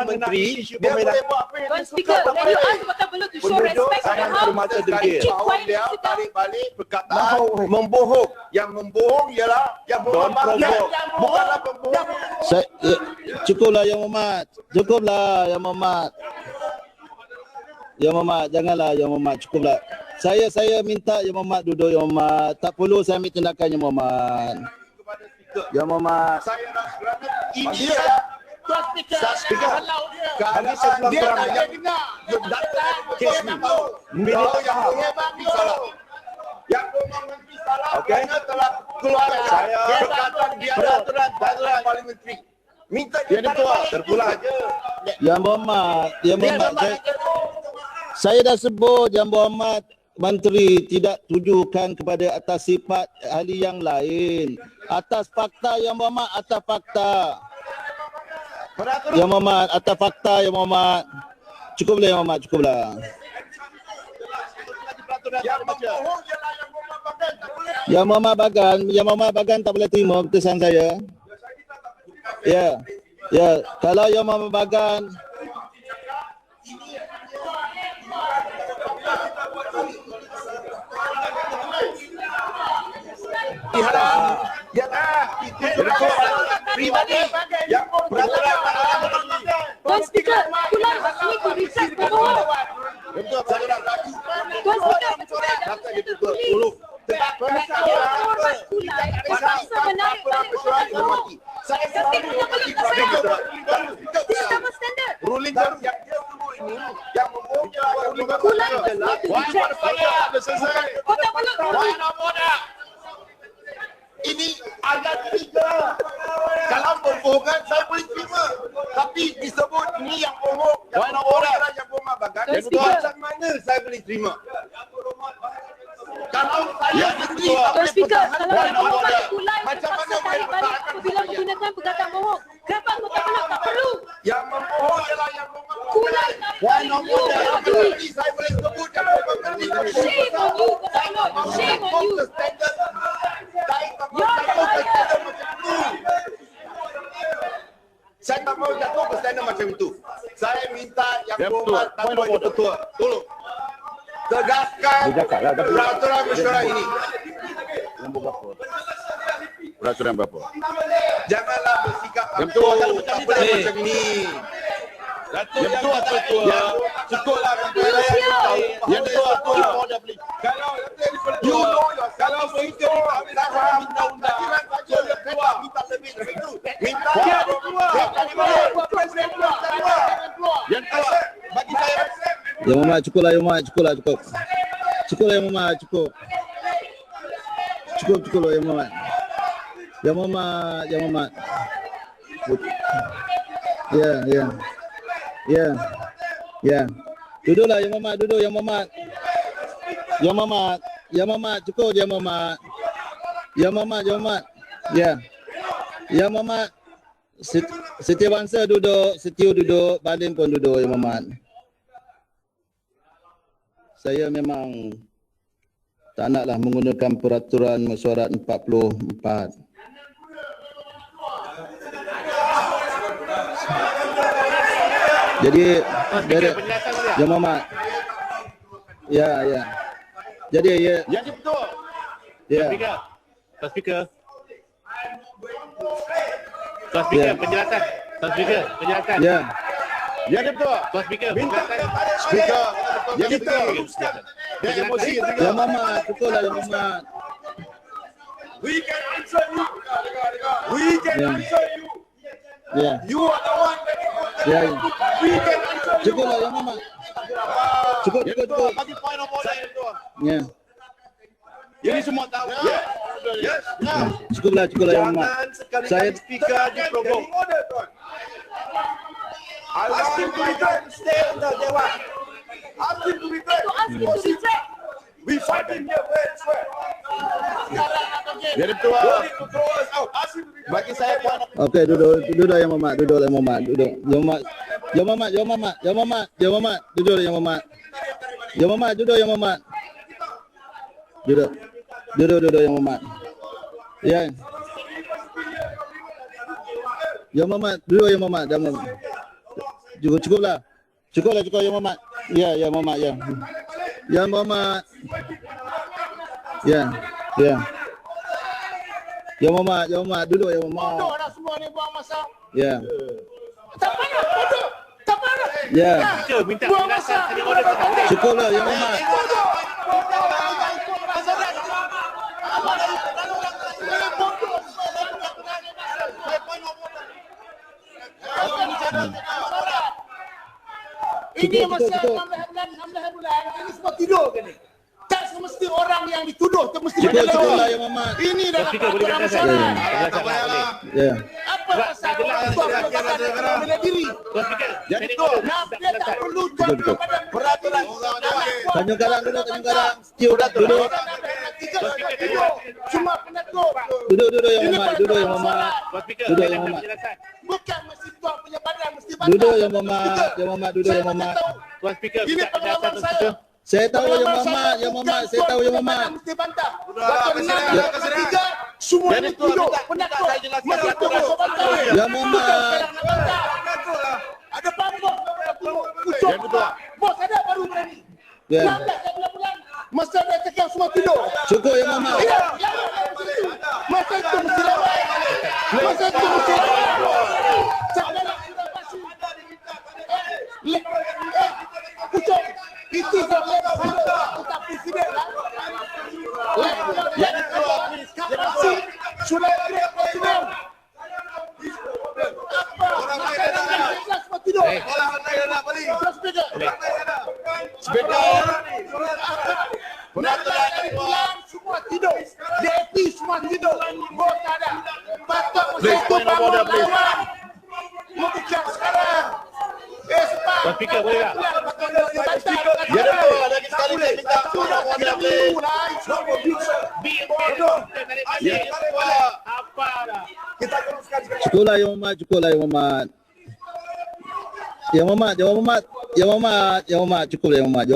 mengenai isu pemindahan Tuan Speaker, can you ask Kota Belud to show respect to the sangat House? bermata degil. Keep quiet, Dia sit down. tarik balik perkataan membohong. Yang membohong ialah yang Don't provoke. bukanlah pembohong. Cukuplah Yang Berhormat. Cukuplah Yang Berhormat. Yang Berhormat, janganlah Yang Berhormat, cukuplah. Saya minta Yang Berhormat duduk Yang Berhormat. Tak perlu saya ambil tindakan Yang Berhormat. Yang Berhormat. Saya nak kerana ini Tuan Speaker, kalau dia kerana sebelah dia kurang tak dia. dengar. Kes ni. Bila dia faham. Yang Menteri salah Okey. kerana telah keluar Saya- perkataan dia aturan parlimentary. Minta dia terpulang. Yang Berhormat, Yang Berhormat. Saya dah sebut Yang Berhormat Menteri tidak tujukan kepada atas sifat ahli yang lain. Atas fakta Yang Berhormat, atas fakta. Yang Berhormat, atas fakta Yang Berhormat. Cukuplah Yang Berhormat, cukuplah. yang membohong ialah yang membatalkan. Tak boleh. Yang Berhormat Bagan tak boleh terima keputusan saya. Ya. Kalau Yang Berhormat Bagan Pribadi yang peraturan Tuan Speaker, Kulai need to retract pembohong. Tuan Speaker, dulu. Yang Berhormat Kulai terpaksa menarik balik ucapan pembohong. Tapi Kota Belud tak sayang. This is double standard. Ruling baru yang dia sebut ini yang membohong ialah yang Kulai membatalkan. need to retract. Kota Belud Ini ada tiga. Kalau pembohongan saya boleh terima. Tapi disebut ini yang bohong. Yang bohong adalah yang bohong Bagan. Tuan Speaker. Macam mana saya boleh terima? Kalau saya sendiri Tuan Speaker, kalau Yang Yang Berhormat Kulai macam mana terpaksa tarik balik apabila menggunakan perkataan bohong. Kenapa Kota Belud tak perlu? yang membohong ialah yang bohong. Kulai tak perlu. You cannot do it. Saya boleh sebut yang bohong. Shame on you, Kota Belud. Shame on you. Saya tak mahu jatuh ke standard macam itu. Saya minta yang berhormat Tuan Ketua, tolong tegaskan peraturan mesyuarat ini. peraturan berapa? Janganlah bersikap Ketua kalau tak boleh macam ini. Yang Ketua cukuplah yang Ketua dah beli. Kalau you know kalau begitu minta undang-undang minta lebih dari itu. Minta yang Ketua bagi saya Yang Berhormat, cukuplah Yang Berhormat, cukup. Cukuplah Yang Berhormat, cukup. Cukuplah Yang Berhormat. Yang Berhormat. Ya. Duduklah Yang Berhormat, duduk Yang Berhormat. Yang Berhormat, cukup Yang Berhormat. Yang Berhormat. Ya. Yang Berhormat. Setiabangsa duduk, Setiu duduk, Balim pun duduk Yang Berhormat. Saya memang tak naklah menggunakan peraturan mesyuarat 44. Jadi Yang Berhormat. Ya. Jadi ya. yang Ketua. Ya. Tuan Speaker, penjelasan. Tuan Speaker, penjelasan. Ya. Yang Ketua. Tuan Speaker, penjelasan. Speaker. Yang Ketua. Dia emosi. Yang Berhormat, cukuplah Yang Berhormat. We can answer you. We can Yeah. answer you. Ya. You are the one that Ya. Cukuplah Yang Mohd. Cukup. Bagi point of order yang tu. Ya. Ini semua tahu. Yes. Cukuplah Yang Mohd. Jangan sekali-kali Saya speaker diprovoke. Ask him to return. Stay on the Dewan. Ask him to return. We fighting here fair and square. Jadi ketua. Don't need to throw us out. Ask him to return. Bagi saya point of Okey, duduk Yang Mohd. Duduk. Yang Mohd. Duduk Yang Mohd. Duduk Yang Mohd. Duduk Yang Mohd. Duduk Yang Mohd. Ya. Yang Mohd, duduk Yang Mohd. Cukuplah Yang Mohd. Ya, Yang Mohd, ya. Yang Mohd. Ya. Yang Mohd, duduk Yang Mohd. bodoh dah semua ni buang masa. Ya. Tak payah bodoh. Tak payah. Ya. Speaker minta penjelasan tadi order tak boleh. Cukuplah Yang Mohd. Ini Cukup. masa 16 bulan. Ini semua tidur ke ni? Tak semesti orang yang dituduh tu mesti Cukuplah Yang Mohd. Ini dalam Speaker boleh peraturan penjelasan. syarat. Penjelasan tak boleh. Ya. Apa pasal orang tua berkata bela diri? Tuan Speaker, Jadi pending tu, order. nak dia tak perlu Betul. tuan badan peraturan. Tanjung Karang duduk. Duduk. Cuma penakut. Duduk Yang Mohd. Tuan Speaker, Duduk, saya Yang minta Mohd. penjelasan. Bukan mesti tuan punya badan mesti bantah. Duduk Yang Mohd. Duduk Yang Mohd. Tuan Speaker, Ini minta penjelasan pengalaman Tuan saya. Speaker. Saya tahu Yang Mohd. Saya tahu Yang Mohd. Mesti bantah. Batu 6, semua ini duduk penakut. Mesti tu masuk bantah. Yang Mohd. Ada pambok. Yang kedua. Bos ada baru berani. Ya. 16 bulan. Masa dia cakap semua tidur. Cukup Yang Mohd. Ya, masa itu mesti lawan. Masa itu mesti lawan. Saya nak sudah pasti. Pucuk. Itu sampai kita presiden lah. Yang kedua, sudah ada presiden. Apa? Masa semua tidur. Peraturan semua tidur. DAP semua tidur. Bos tak ada. Patut mesti tu bangun lawan. Bukan sekarang. Sebab. Tuan Speaker, boleh tak? Ya, lagi sekali saya minta order please. Apa dah? Kita teruskan sekali. Cukuplah Yang Mohd. Cukuplah Yang Mohd. Yang Mohd. Cukuplah Yang Mohd.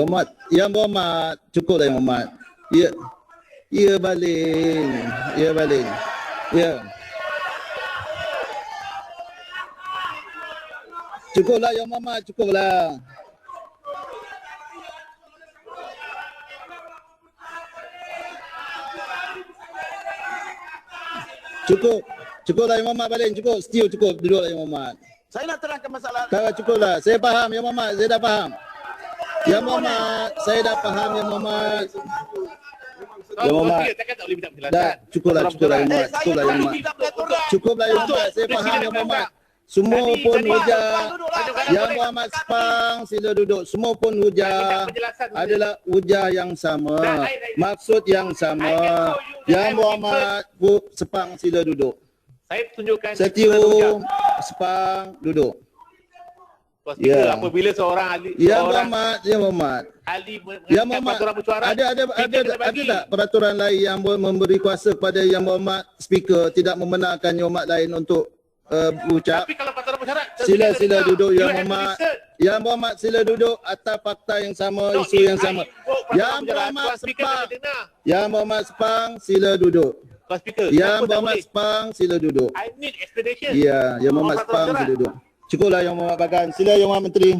Yang Mohd. Cukuplah Yang Mohd. Ya. Ya balik. Ya. Cukuplah Yang Mohd. Cukuplah. Cukuplah Yang Mohd balik. Cukup. Duduklah Yang Mohd. Saya nak terangkan masalah. Tak cukuplah. Saya faham Yang Mohd. Saya dah faham. Yang Mohd. Saya dah faham Yang Mohd. Yang Mohd. Takkan tak boleh minta penjelasan. Dah. Cukuplah Yang Mohd. Cukuplah Yang Mohd. Saya faham Yang Mohd. Semua pun hujah. Yang Mohd Sepang sila duduk. Semua pun hujah adalah hujah yang sama. Maksud yang sama. Yang Mohd Sepang sila duduk. Saya tunjukkan. Setiu Sepang duduk. Tuan Speaker, Ya. apabila seorang ahli, Yang seorang Mohd. ahli Yang mengajukan Mohd. peraturan mesyuarat, Ada kita kena bagi. tak peraturan lain yang memberi kuasa kepada Yang Mohd Speaker tidak membenarkan Yang Mohd lain untuk berucap? Tapi kalau peraturan mesyuarat, Sila duduk you Yang have to Mohd. listen. Yang Mohd sila duduk atas fakta yang sama, No, isu yang sama. Yang Tuan Mohd Speaker Sepang. kena dengar. Yang Mohd Sepang sila duduk. Tuan Speaker, Yang kenapa tak Mohd boleh? Sepang sila duduk. I need explanation. Ya, Yang Mohd Peraturan Sepang mesyuarat. sila duduk. Cukuplah Yang Mohd Bagan. Sila Yang Mohd Menteri.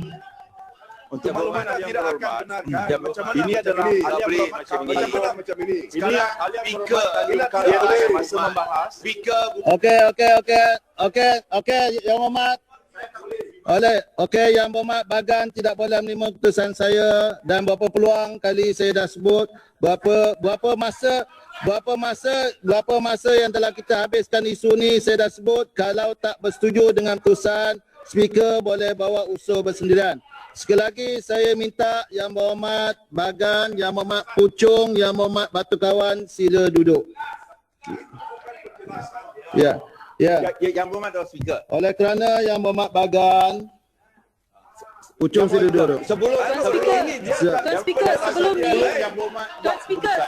Untuk berhormat tidak akan benarkan. Ya, Macam mana ini adalah macam ini? tabrik Macam macam ini. mana macam ini? Ini Sekarang speaker tidak boleh masa membahas. Speaker Okey, Yang Mohd. Okey, Yang Mohd Bagan tidak boleh menerima keputusan saya dan berapa peluang kali saya dah sebut berapa masa yang telah kita habiskan isu ni saya dah sebut kalau tak bersetuju dengan keputusan Speaker boleh bawa usul bersendirian. Sekali lagi saya minta Yang Berhormat Bagan, Yang Berhormat Puchong, Yang Berhormat Batu Kawan sila duduk. Ya. Yang Berhormat Tuan Speaker. Oleh kerana Yang Berhormat Bagan, Puchong sila duduk. Sebelum ini Tuan Speaker,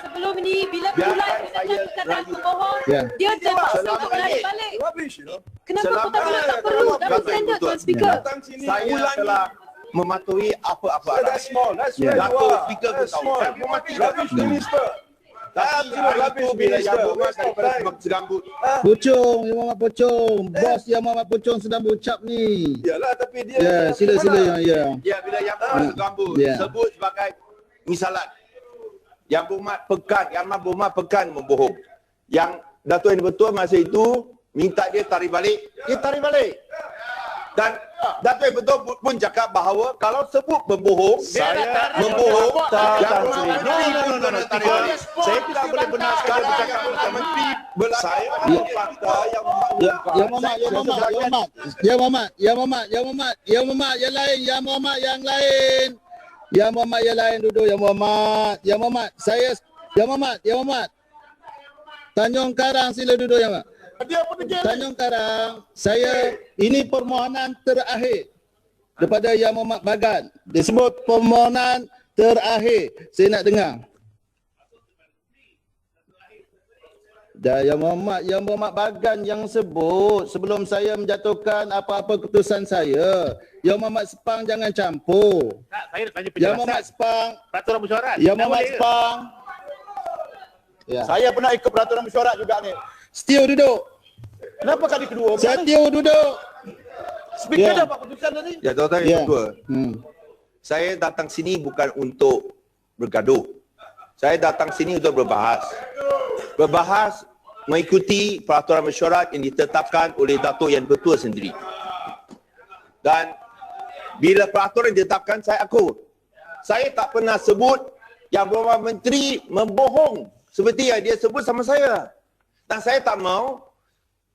sebelum ni bila mulai dengan perkataan pembohong, dia terpaksa untuk menarik balik. Kenapa perkataan tak perlu dalam standard, Tuan Speaker? Saya telah mematuhi apa-apa arahan. Datuk Speaker pun tahu. Saya mematuhi rubbish minister. Tapi hari itu bila Yang Berhormat daripada Serambut. Puchong, Yang Berhormat Puchong. Bos Yang Berhormat Puchong sedang berucap ni. Yalah, tapi dia... Ya, sila. Ya, bila Yang Berhormat Serambut sebut sebagai misalan. Yang Berhormat Pekan membohong. Yang Datuk Yang Betul masa itu minta dia tarik balik. Dia tarik balik. Dan Datuk Yang Betul pun cakap bahawa kalau sebut membohong, Saya membohong, Tan Yang Sri. No. Saya tidak boleh benarkan bercakap Perdana Menteri. Saya fakta yang mengungkap. Yang Berhormat, yang lain duduk. Yang Berhormat, Tanjung Karang sila duduk Yang Berhormat. Tanjung Karang, ini permohonan terakhir daripada Yang Berhormat Bagan. Disebut permohonan terakhir. Saya nak dengar. Dan Yang Berhormat Bagan yang sebut sebelum saya menjatuhkan apa-apa keputusan saya. Yang Berhormat Sepang jangan campur. Saya nak tanya Yang penjelasan. Berhormat Sepang, Peraturan mesyuarat. Yang Berhormat Sepang. Ya. Saya pernah ikut peraturan mesyuarat juga ni. Setia duduk. Kenapa kali kedua? Setia duduk. Speaker dah buat keputusan tadi. Ya, Tuan-tuan Yang Ketua. Saya datang sini bukan untuk bergaduh. Saya datang sini untuk berbahas. Berbahas mengikuti peraturan mesyuarat yang ditetapkan oleh Datuk Yang Ketua sendiri. Dan bila peraturan ditetapkan, saya akur. Saya tak pernah sebut Yang Berhormat Menteri membohong seperti yang dia sebut sama saya. Dan saya tak mau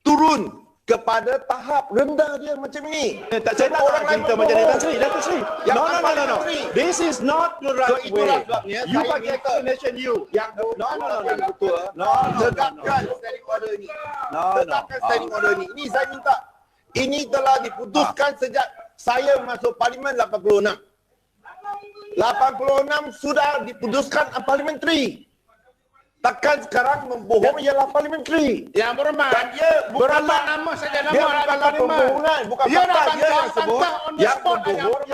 turun kepada tahap rendah dia macam ni. Saya tak orang lain macam ni, Datuk Sri. No. This is not the right way. You pakai explanation you. No. Tegakkan standing order ni. Tegakkan standing order ni. Ini saya minta. Ini telah diputuskan sejak saya masuk Parlimen 86. 86 sudah diputuskan parliamentary. Takkan sekarang membohong ialah parliamentary. Yang Berhormat. Dan dia Berhormat nama saja nama dia ada bukanlah parlimen. pembohongan, bukan Dia fakta nak dia yang sebut. yang membohong.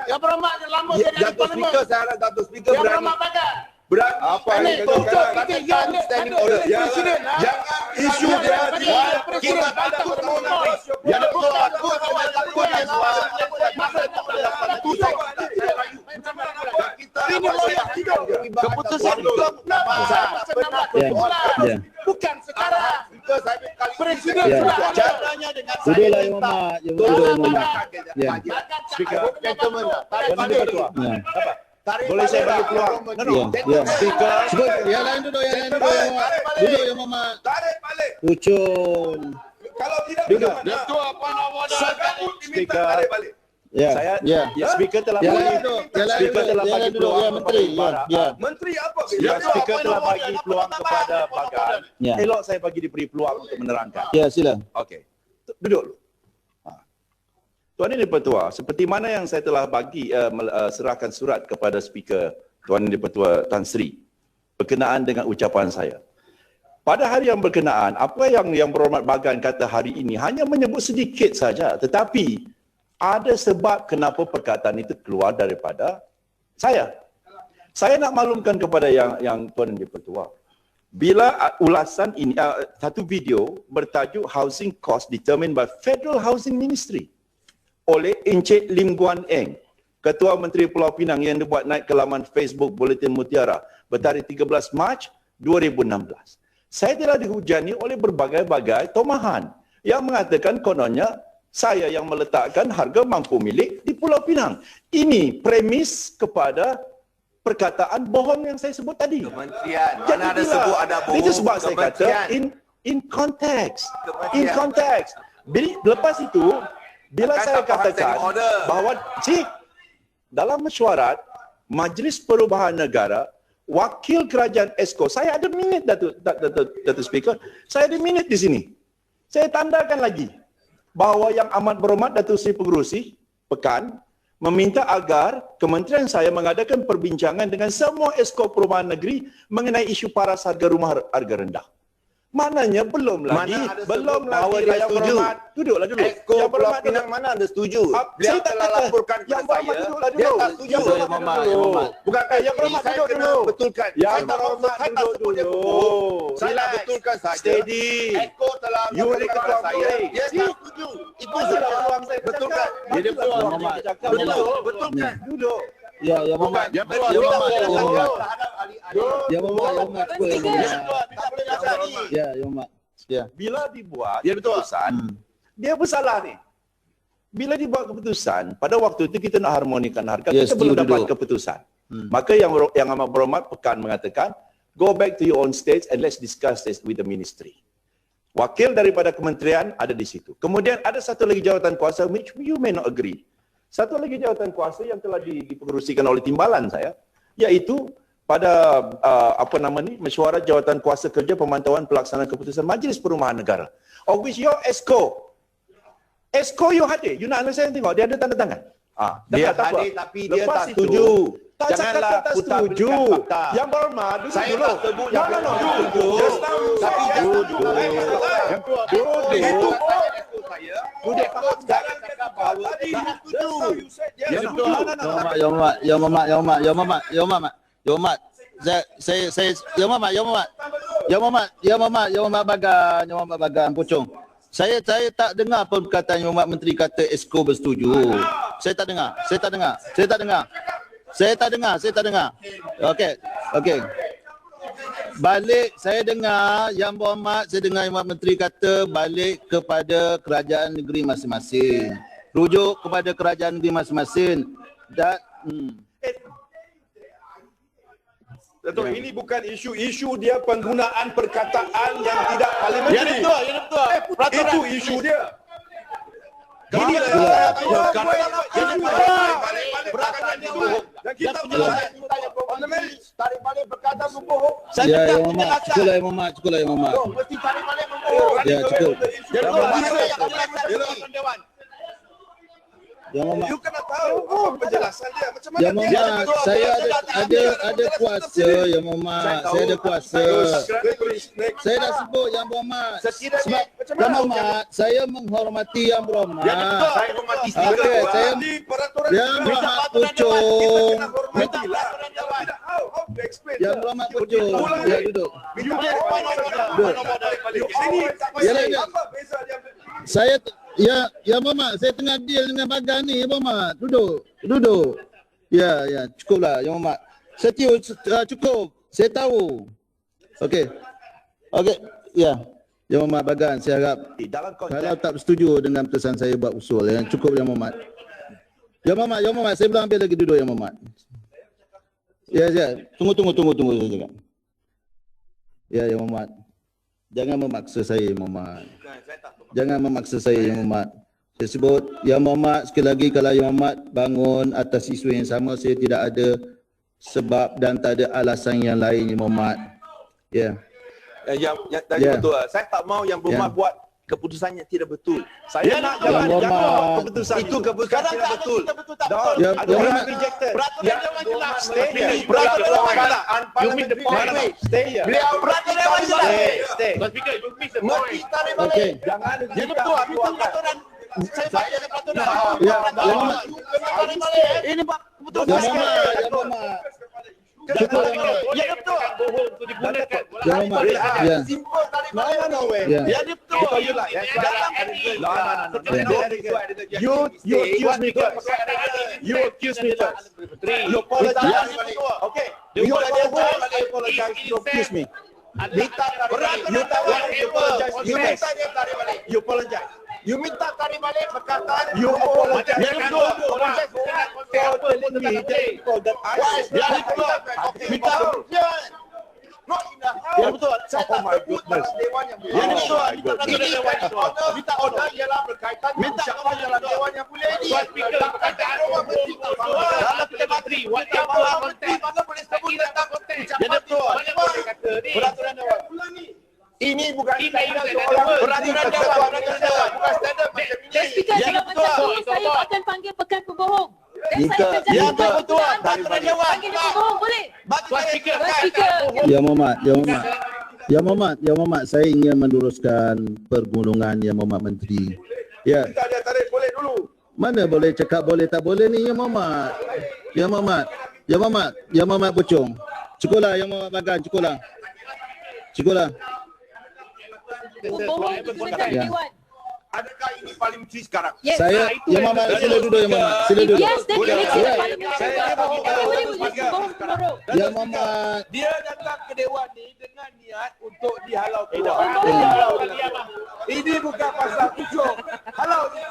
Yang Berhormat yang lama jadi Datuk parlimen. Speaker, saya harap Datuk Speaker Yang berani. Berhormat Bagan. Berani. Apa Ini yang untuk kata kita yang standing order. Presiden. Jangan isu dia kita ada permohonan. Yang takut yang Ini loyak hidup. keputusan itu Bukan sekarang. Presiden Ya. sudah ada. caranya dengan Duduklah saya Yang Berhormat. Yang duduk Yang Berhormat. Ya. Speaker, gentlemen, tarik Tuan balik. Ketua. Ya. Boleh saya bagi peluang? Ya. Speaker. Sebut yang lain duduk Yang Berhormat. Duduk Yang Berhormat. Tarik balik. Puchong. Kalau tidak Duduk. Ketua Panah Wadah diminta Speaker. tarik balik. Ya. Saya, Ya. Speaker telah Yang bagi lain duduk. Yang lain Speaker duduk. telah Yang bagi lain duduk. peluang Ya, Menteri. kepada Ibarat. Ya. Menteri apa? Ya, Speaker telah bagi peluang kepada Bagan. Ya. Elok saya bagi diberi peluang untuk menerangkan. Ya, sila. Okey. Duduk. Tuan Yang Dipertua, seperti mana yang saya telah bagi serahkan surat kepada Speaker Tuan Yang Dipertua Tan Sri berkenaan dengan ucapan saya. Pada hari yang berkenaan, apa yang Berhormat Bagan kata hari ini hanya menyebut sedikit saja, tetapi ada sebab kenapa perkataan itu keluar daripada saya. Saya nak maklumkan kepada yang Tuan Yang Dipertua. Bila ulasan ini, satu video bertajuk Housing Cost Determined by Federal Housing Ministry oleh Encik Lim Guan Eng, Ketua Menteri Pulau Pinang yang dibuat naik ke laman Facebook Bulletin Mutiara bertarikh 13 Mac 2016. Saya telah dihujani oleh berbagai-bagai tomahan yang mengatakan kononnya saya yang meletakkan harga mampu milik di Pulau Pinang. Ini premis kepada perkataan bohong yang saya sebut tadi. Kementerian. Mana ada sebut ada bohong. Itu sebab saya kata in context. In context. Lepas itu Bila saya katakan bahawa dalam mesyuarat Majlis Perubahan Negara, wakil kerajaan ESCO, saya ada minit Datuk Speaker, saya ada minit di sini. Saya tandakan lagi bahawa Yang Amat Berhormat Datuk Seri Pengerusi Pekan meminta agar kementerian saya mengadakan perbincangan dengan semua ESCO Perumahan Negeri mengenai isu paras harga rumah harga rendah. Maknanya belum lagi Yang Berhormat duduklah dulu. ESCO Pulau Pinang mana Anda setuju? Beliau telah laporkan kepada saya. Dia tak setuju. Bukankah Yang Berhormat duduk dulu? Betulkan. Yang Berhormat duduk dulu. Saya nak betulkan saja. Steady. ESCO telah laporkan kepada saya. Dia tak setuju. Itu sudah peluang saya betulkan. Dia betulkan. Duduk. Ya, Yang Berhormat. Ya, Yang Berhormat. Ya. Bila dibuat keputusan, dia bersalah ni. Bila dibuat keputusan, pada waktu itu kita nak harmonikan harga, kita belum dapat keputusan. Maka Yang Amat Berhormat Pekan mengatakan, go back to your own states and let's discuss this with the ministry. Wakil daripada kementerian ada di situ. Kemudian ada satu lagi jawatan kuasa which you may not agree. Satu lagi jawatan kuasa yang telah dipengerusikan oleh timbalan saya, iaitu pada mesyuarat jawatan kuasa kerja pemantauan pelaksanaan keputusan Majlis Perumahan Negara. Of which your ESCO you hadir. You nak understand tengok, dia ada tanda tangan. Dia hadir tapi dia tak setuju. Janganlah putar belikan fakta. Yang Berhormat, saya tak sebut yang duduk. Tapi duduk. Itu saya. Duduk faham jangan cakap bahawa dia setuju. Yang Berhormat. Yang Berhormat Bagan Puchong. Saya tak dengar pun perkataan Yang Berhormat Menteri kata ESCO bersetuju. Saya tak dengar. Okey. Balik saya dengar Yang Berhormat, Yang Berhormat Menteri kata balik kepada kerajaan negeri masing-masing. Rujuk kepada kerajaan negeri masing-masing. Dan Datuk, ini bukan isu dia penggunaan perkataan yang tidak parlimentari. Ya betul. Itu isu dia. Ini tarik balik perkataan membohong. ya, Yang Berhormat. Cukup Yang Berhormat. Mesti tarik balik membohong. Ya, cukup. Yang Berhormat. You kena tahu penjelasan dia macam mana. Yang Berhormat, saya ada kuasa Yang Berhormat. Saya ada kuasa. Saya dah sebut Yang Berhormat. Sebab Yang Berhormat, saya menghormati Yang Berhormat. Saya hormati Okey, saya Yang Berhormat Puchong. Yang Berhormat Puchong. Ya, duduk. Saya Yang Berhormat, saya tengah deal dengan Bagan ni, Yang Berhormat. Duduk. Ya, cukuplah Yang Berhormat. Cukup. Saya tahu. Okey. Ya. Yang Berhormat Bagan, saya harap kalau tak bersetuju dengan keputusan saya buat usul, yang cukup Yang Berhormat. Yang Berhormat, saya belum ambil lagi duduk Yang Berhormat. Ya. Tunggu saya cakap. Ya, Yang Berhormat. Jangan memaksa saya, Yang Berhormat. Jangan memaksa saya, Yang Berhormat. Saya sebut, Yang Berhormat, sekali lagi kalau Yang Berhormat bangun atas isu yang sama, saya tidak ada sebab dan tak ada alasan yang lain, Yang Berhormat. Ya. Yang tadi betul. Saya tak mau Yang Berhormat buat keputusan yang tidak betul. Saya nak Yang Berhormat. keputusan itu keputusan tidak betul. Yang Berhormat. Peraturan dewan jelas. Peraturan dewan jelas. You mean the point. Stay here. Peraturan dewan jelas. Stay. Speaker, you miss the Mesti point. tarik Okey. balik. Jangan dia betul. Itu peraturan. Saya baca peraturan. Ya, Yang Berhormat. Tarik balik. Ini keputusan. Yang Berhormat. Cukup Yang Berhormat. Ya betul. Bohong untuk digunakan. Yang Berhormat. Ya. Simple tarik balik. Ya. Ya dia betul. You accuse me first. You apologize. Okay. You accuse me. Minta tarik balik. You apologize. You minta tarik balik perkataan. You apologize. Ya betul. Telling me that I Ya betul. Minta. Not in the house. Ya, betul. Saya tak sebut dalam dewan yang boleh. Ya, betul. Minta peraturan dewan itu. Minta order ialah berkaitan ucapan dalam dewan yang boleh ni. Tuan Speaker, perkataan orang menteri dalam Perdana Menteri, whatever konteks, mana boleh sebut tentang ya betul. Mana boleh kata ni? peraturan dewan. Ini bukan Ini standard standard seorang dewan. peraturan dewan. Bukan standard macam Dan ini. Speaker, Ya, kalau betul. macam tu, Itu saya betul. akan panggil pekan pembohong. Dan Jika- saya akan Ya, jadi betul. peraturan Dewan. panggil dia pembohong, boleh? Tuan Speaker, Tuan Speaker. Ya Muhammad, saya ingin meluruskan pergulungan Yang Muhammad Menteri. Ya, Kita ada tarik boleh dulu. mana boleh cakap boleh tak boleh ni Yang Muhammad. Yang Muhammad Pucung. Cukuplah Yang Muhammad Bagan, cukuplah. Pembohong itu dengan Ya. dewan. Adakah ini parlimentary sekarang? Yes. Saya Yang Muhammad sila duduk Yang Muhammad. Sila duduk. Yes, then Boleh. next year Ya. parliament. Saya Boleh bagi tahu. boleh pembohong tomorrow. Yang Muhammad. dia datang ke dewan ni dengan niat untuk dihalau keluar. Ini bukan pasal pucuk. Halau dia.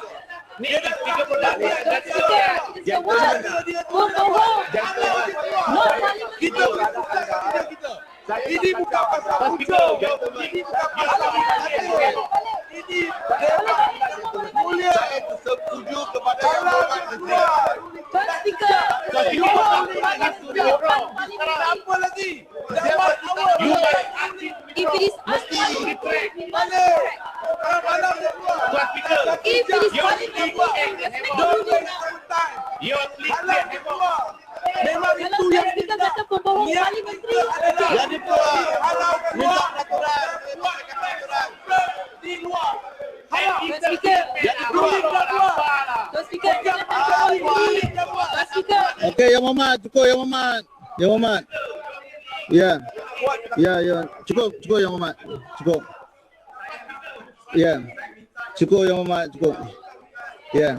Speaker, it's the one. Pembohong. Not parliament. Kita kita. Ini bukan pasal pucuk. Ini bukan pasal ini mulia. Saya setuju kepada yang berhormat menteri. Tuan Speaker. Pembohong parliament. Apa lagi? Dapat awal. If it is Mana? Mana dia keluar? if it is parliament, Don't waste time. Halau dia keluar. Memang kalau itu Tuan yang Speaker kata pembohong parliamentary, yang dikeluar. Halau keluar aturan. Keluar aturan. Di luar. Halau. Tuan Speaker. Ruling dah keluar. Tuan Speaker, jangan parliamentary. Tuan Speaker. Okey Yang Muhammad, cukup Yang Muhammad. Ya, cukup Yang Muhammad. Cukup. Ya. Cukup Yang Muhammad, cukup. Ya.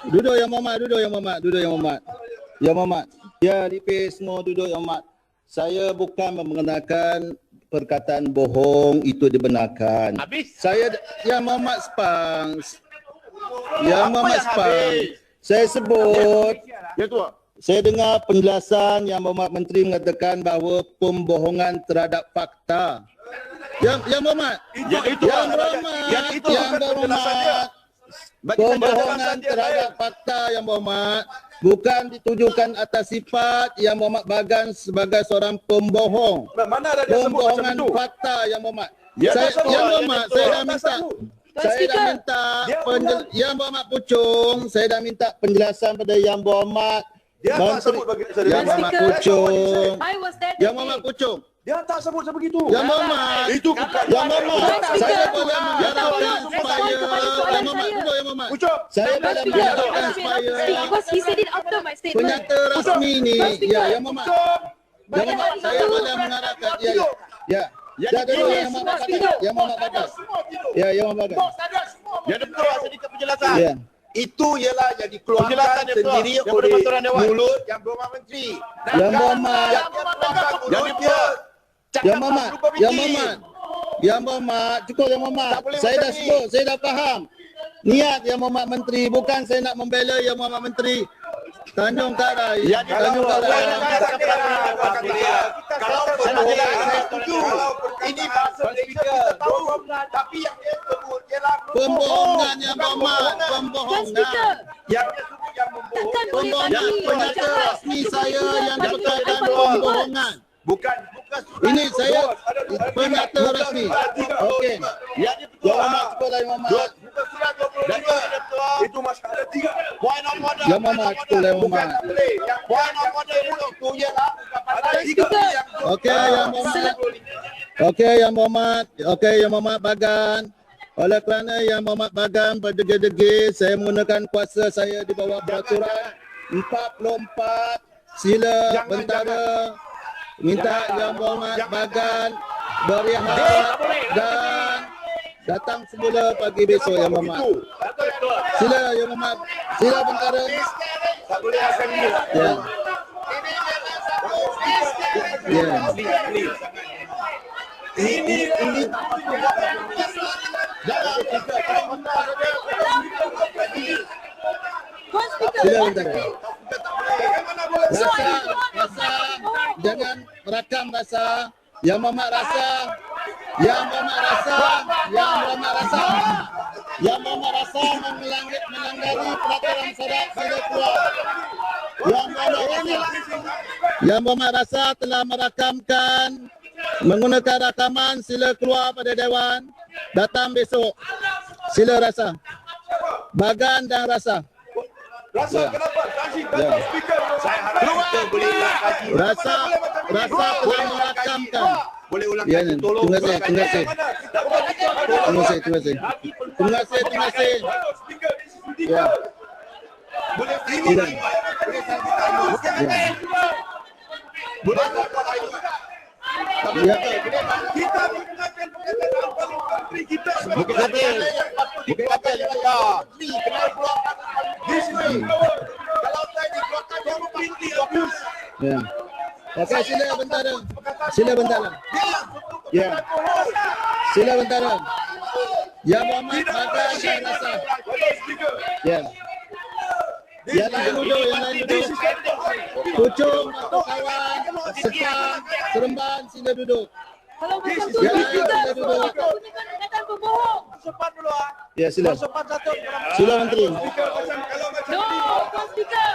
Duduk Yang Muhammad. Ya, lipis semua duduk Yang Muhammad. Saya bukan mengenakan perkataan bohong itu dibenarkan. Habis. Saya Yang Muhammad Spang. Saya sebut, Ya tu. saya dengar penjelasan Yang Muhammad Menteri mengatakan bahawa pembohongan terhadap fakta. Yang Muhammad, pembohongan terhadap fakta Yang Muhammad bukan ditujukan atas sifat Yang Muhammad Bagan sebagai seorang pembohong. Mana ada dia sebut macam Pembohongan itu? fakta Yang Muhammad. Ya, Saya tak sebut. Yang Muhammad, saya dah minta. Tuan Saya dah Speaker. minta Yang Muhammad Pucung, saya dah minta penjelasan pada Yang Muhammad Dia tak Menteri- sebut bagi Yang Tuan Muhammad Speaker. Pucung. I was there Yang that Muhammad day. Pucung. Dia tak sebut sebegitu. Yang Muhammad. Itu bukan. Yang Muhammad. Tuan Speaker. Saya boleh mengharapkan Respon supaya kepada soalan Yang Muhammad saya. duduk Yang Muhammad. Pucuk. Saya Tuan boleh Speaker, mengharapkan I speak supaya because he said it after my statement. penyata rasmi ni. Tuan Speaker. Ya, Yang Muhammad. Yang Muhammad, saya boleh mengharapkan. Ya. Dah duduk Yang Muhammad Bagas. Yang Muhammad Bagas. Ya, Yang Muhammad Bagas. Yang betul sedikit penjelasan. Ya. Itu ialah yang dikeluarkan Penjelasan dia betul. sendiri Daripada oleh peraturan dewan. mulut yang berhormat menteri. Yang Muhammad. Yang keluarkan Yang mulut dia. Yang Muhammad. Yang Muhammad. Cukup Yang Muhammad. Tak boleh Saya macam dah ni. sebut, saya dah faham. Niat Yang Muhammad Menteri, bukan saya nak membela Yang Muhammad Menteri. Tanjung Karai. Tanjung Karai. Kalau saya setuju. Ini bahasa Malaysia kita tahu. Tapi yang dia sebut ialah Pembohongan Yang bukan Muhammad. Tuan Pembohongan. Speaker. Yang dia sebut yang membohong. Takkan boleh Pembohongan. bagi Penyata cakap rasmi saya yang bagi diberkaitan bagi pembohongan. Bukan Ini saya penyata rasmi. Okey. Yang Muhammad, cukup Yang Muhammad. Bukan surat 25. Itu masalah tiga. Point of order. Yang Muhammad, cukup Yang Muhammad. Boleh. Yang Point of order itu ialah bukan pasal Tuan tiga. Speaker. Okey Yang Muhammad. Okey Yang Muhammad. Okey Yang Muhammad Bagan. Oleh kerana Yang Muhammad Bagan berdegil-degil, saya menggunakan kuasa saya di bawah peraturan 44 sila bentara. Minta Yang Muhammad Bagan berehat dan datang semula pagi besok Yang Muhammad. Sila Yang Muhammad. Sila bentara. Tak boleh macam ni. Ya. Ya. Tuan Speaker. Sila bentara. jangan merakam rasa. Yang Muhammad rasa. Yang Muhammad rasa. Yang Muhammad rasa. Yang Muhammad rasa melanggar peraturan syarat sila keluar. Yang Muhammad rasa telah merakamkan menggunakan rakaman sila keluar pada Dewan. Datang besok. Sila rasa. Bagan dan rasa. Rasa kenapa? Kasih contoh speaker. Saya harap kita boleh ulang kaji. Rasa telah merakamkan. Boleh ulang Ya, kaji. Tolong terima kasih, ulang terima kasih. kaji. Terima kasih. Ya. Boleh Silakan. boleh Ya. kita menggunakan perkataan paling menteri kita sebagai Bukit Kapil. Bukit Kapil. Ya. kalau saya dikeluarkan dia mesti abuse. Ya. Okey, sila bentara. Sila bentara. Ya. Sila bentara. Ya Muhammad Bagan dan rasa. Ya. Yang lain duduk. Pucung, kawan, Sepang, Seremban, sila duduk. Kalau macam tu, Ya, kita sila duduk. gunakan perkataan pembohong. Sopan dulu ah. Ya, sila. Sopan satu. Sila Menteri. No, kau speaker.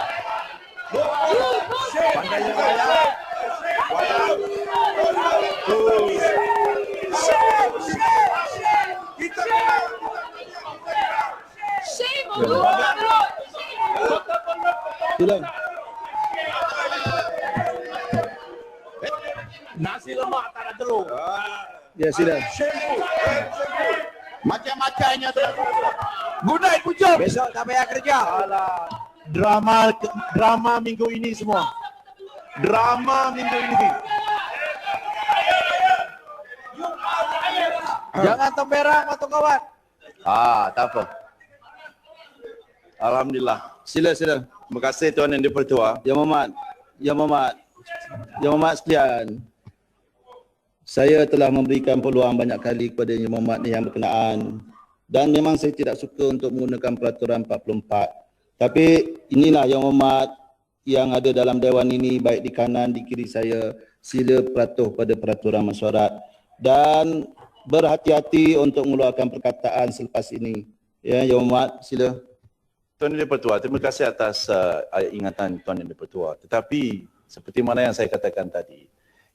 You, kau speaker. Shame on you, Abdul. Sila. Nasi lemak tak ada telur. Ya, sila. Macam-macamnya tu. Good night, Pucuk. Besok tak payah kerja. Alah. Drama minggu ini semua. Drama minggu ini. Jangan temberang atau kawan. Tak apa. Alhamdulillah. Sila. Terima kasih Tuan Yang Dipertua. Yang Muhammad sekalian. Saya telah memberikan peluang banyak kali kepada Yang Muhammad ni yang berkenaan. Dan memang saya tidak suka untuk menggunakan peraturan 44. Tapi inilah Yang Muhammad yang ada dalam Dewan ini, baik di kanan, di kiri saya. Sila patuh pada peraturan mesyuarat. Dan berhati-hati untuk mengeluarkan perkataan selepas ini. Ya, Yang Muhammad, sila. Tuan Yang Dipertua, terima kasih atas ingatan Tuan Yang Dipertua. Tetapi seperti mana yang saya katakan tadi,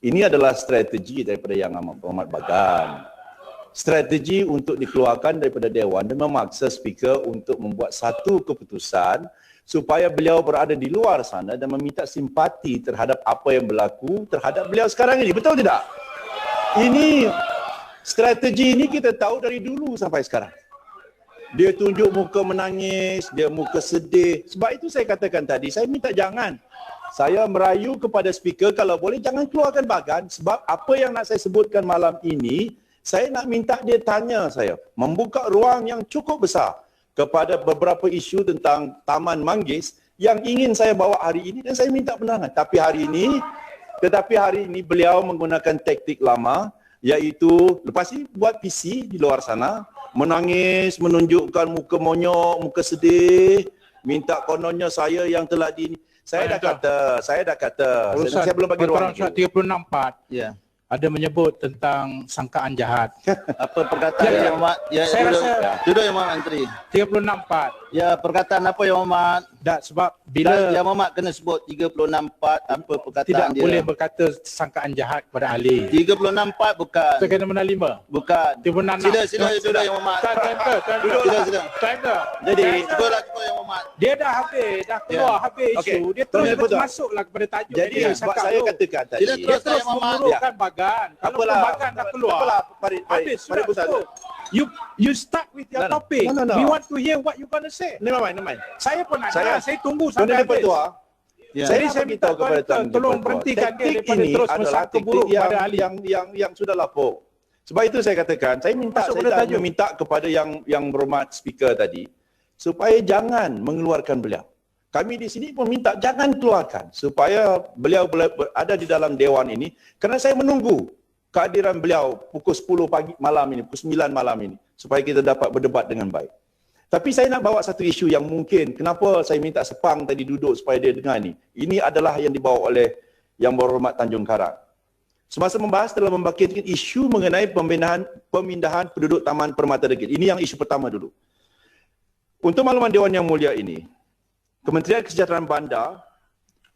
ini adalah strategi daripada Yang Amat Berhormat Bagan. Strategi untuk dikeluarkan daripada Dewan dan memaksa speaker untuk membuat satu keputusan supaya beliau berada di luar sana dan meminta simpati terhadap apa yang berlaku terhadap beliau sekarang ini. Betul tidak? Ini strategi ini kita tahu dari dulu sampai sekarang. Dia tunjuk muka menangis, dia muka sedih. Sebab itu saya katakan tadi, saya minta jangan. Saya merayu kepada speaker, kalau boleh jangan keluarkan Bagan. Sebab apa yang nak saya sebutkan malam ini, saya nak minta dia tanya saya. Membuka ruang yang cukup besar kepada beberapa isu tentang Taman Manggis yang ingin saya bawa hari ini dan saya minta penerangan. Tetapi hari ini beliau menggunakan taktik lama, iaitu lepas ini buat PC di luar sana, menangis, menunjukkan muka monyok, muka sedih, minta kononnya saya yang telah saya dah kata, saya belum bagi ruang. 36.4. Ya. Ada menyebut tentang sangkaan jahat. Apa perkataan Yang Muhammad? Ya, Saya rasa- duduk Yang Muhammad Menteri. 36.4. Ya, perkataan apa Yang Muhammad? Tak, sebab Bila bila Yang Muhammad kena sebut 36.4 apa perkataan tidak dia? boleh berkata sangkaan jahat kepada ahli. 36.4 bukan. Saya kena menang 5. Bukan. 36. Sila duduk Yang Muhammad. Time ke? Sila. Time ke? Jadi, cuba Yang Muhammad. Dia dah keluar habis Okey. isu. Dia Tuan terus Yang Dipertua. masuklah kepada tajuk. Jadi dia sebab cakap saya tu. katakan tadi, Sila Dia terus terus Yang Muhammad. mengurutkan Bagan. Kalau Bagan dah keluar, habis sudah cukup. You start with your No. topic. No. We want to hear what you gonna say. Never mind. Saya pun nak Saya- dengar. Saya tunggu Tuan sampai Yang habis. Dipertua, Ya. Jadi saya saya minta beritahu kepada Tuan tolong Yang berhentikan dia Taktik daripada ini terus adalah bersangka taktik buruk pada ahli. yang sudah lapuk. Sebab itu saya katakan, saya Masuk pada tajuk. minta kepada yang berhormat speaker tadi supaya jangan mengeluarkan beliau. Kami di sini pun minta jangan keluarkan supaya beliau berada di dalam dewan ini, kerana saya menunggu kehadiran beliau pukul 10 pagi malam ini, pukul 9 malam ini supaya kita dapat berdebat dengan baik. Tapi saya nak bawa satu isu yang mungkin, kenapa saya minta Sepang tadi duduk supaya dia dengar ni. Ini adalah yang dibawa oleh Yang Berhormat Tanjung Karang. Semasa membahas telah membangkitkan isu mengenai pemindahan penduduk Taman Permata Degil. Ini yang isu pertama dulu. Untuk makluman Dewan Yang Mulia ini, Kementerian Kesejahteraan Bandar,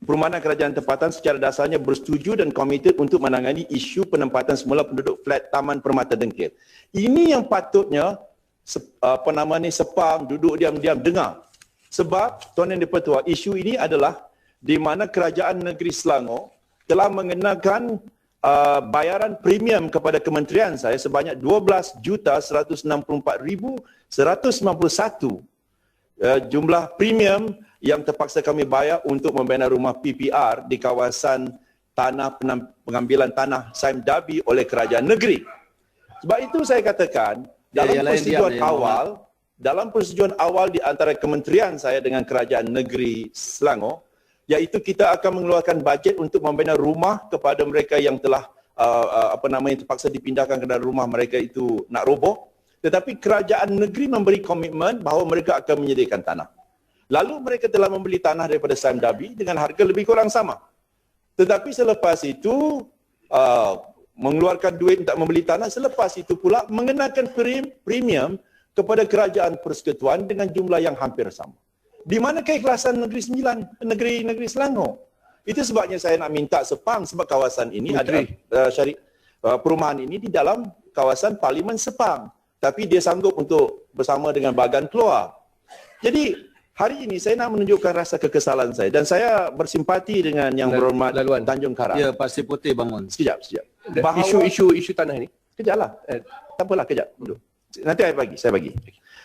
Perumahan Kerajaan Tempatan secara dasarnya bersetuju dan komited untuk menangani isu penempatan semula penduduk flat Taman Permata Degil. Ini yang patutnya Sepang duduk diam-diam dengar. Sebab, Tuan Yang di-Pertua, isu ini adalah di mana Kerajaan Negeri Selangor telah mengenakan bayaran premium kepada kementerian saya sebanyak 12,164,191 jumlah premium yang terpaksa kami bayar untuk membina rumah PPR di kawasan pengambilan tanah Saim Dabi oleh kerajaan negeri. Sebab itu saya katakan dalam persetujuan awal di antara kementerian saya dengan kerajaan negeri Selangor, iaitu kita akan mengeluarkan bajet untuk membina rumah kepada mereka yang telah terpaksa dipindahkan kerana rumah mereka itu nak roboh. Tetapi kerajaan negeri memberi komitmen bahawa mereka akan menyediakan tanah. Lalu mereka telah membeli tanah daripada Saim Dabi dengan harga lebih kurang sama. Tetapi selepas itu mengeluarkan duit untuk membeli tanah, selepas itu pula mengenakan premium kepada kerajaan persekutuan dengan jumlah yang hampir sama. Di mana keikhlasan negeri Selangor? Itu sebabnya saya nak minta Sepang, sebab kawasan ini adalah perumahan ini di dalam kawasan Parlimen Sepang. Tapi dia sanggup untuk bersama dengan Bagan keluar. Jadi hari ini saya nak menunjukkan rasa kekesalan saya dan saya bersimpati dengan Yang Berhormat Tanjung Karang. Ya, Pasir Putih bangun. Sekejap. Isu tanah ini. Kejaplah. Tak apalah, kejap dulu. Nanti saya bagi.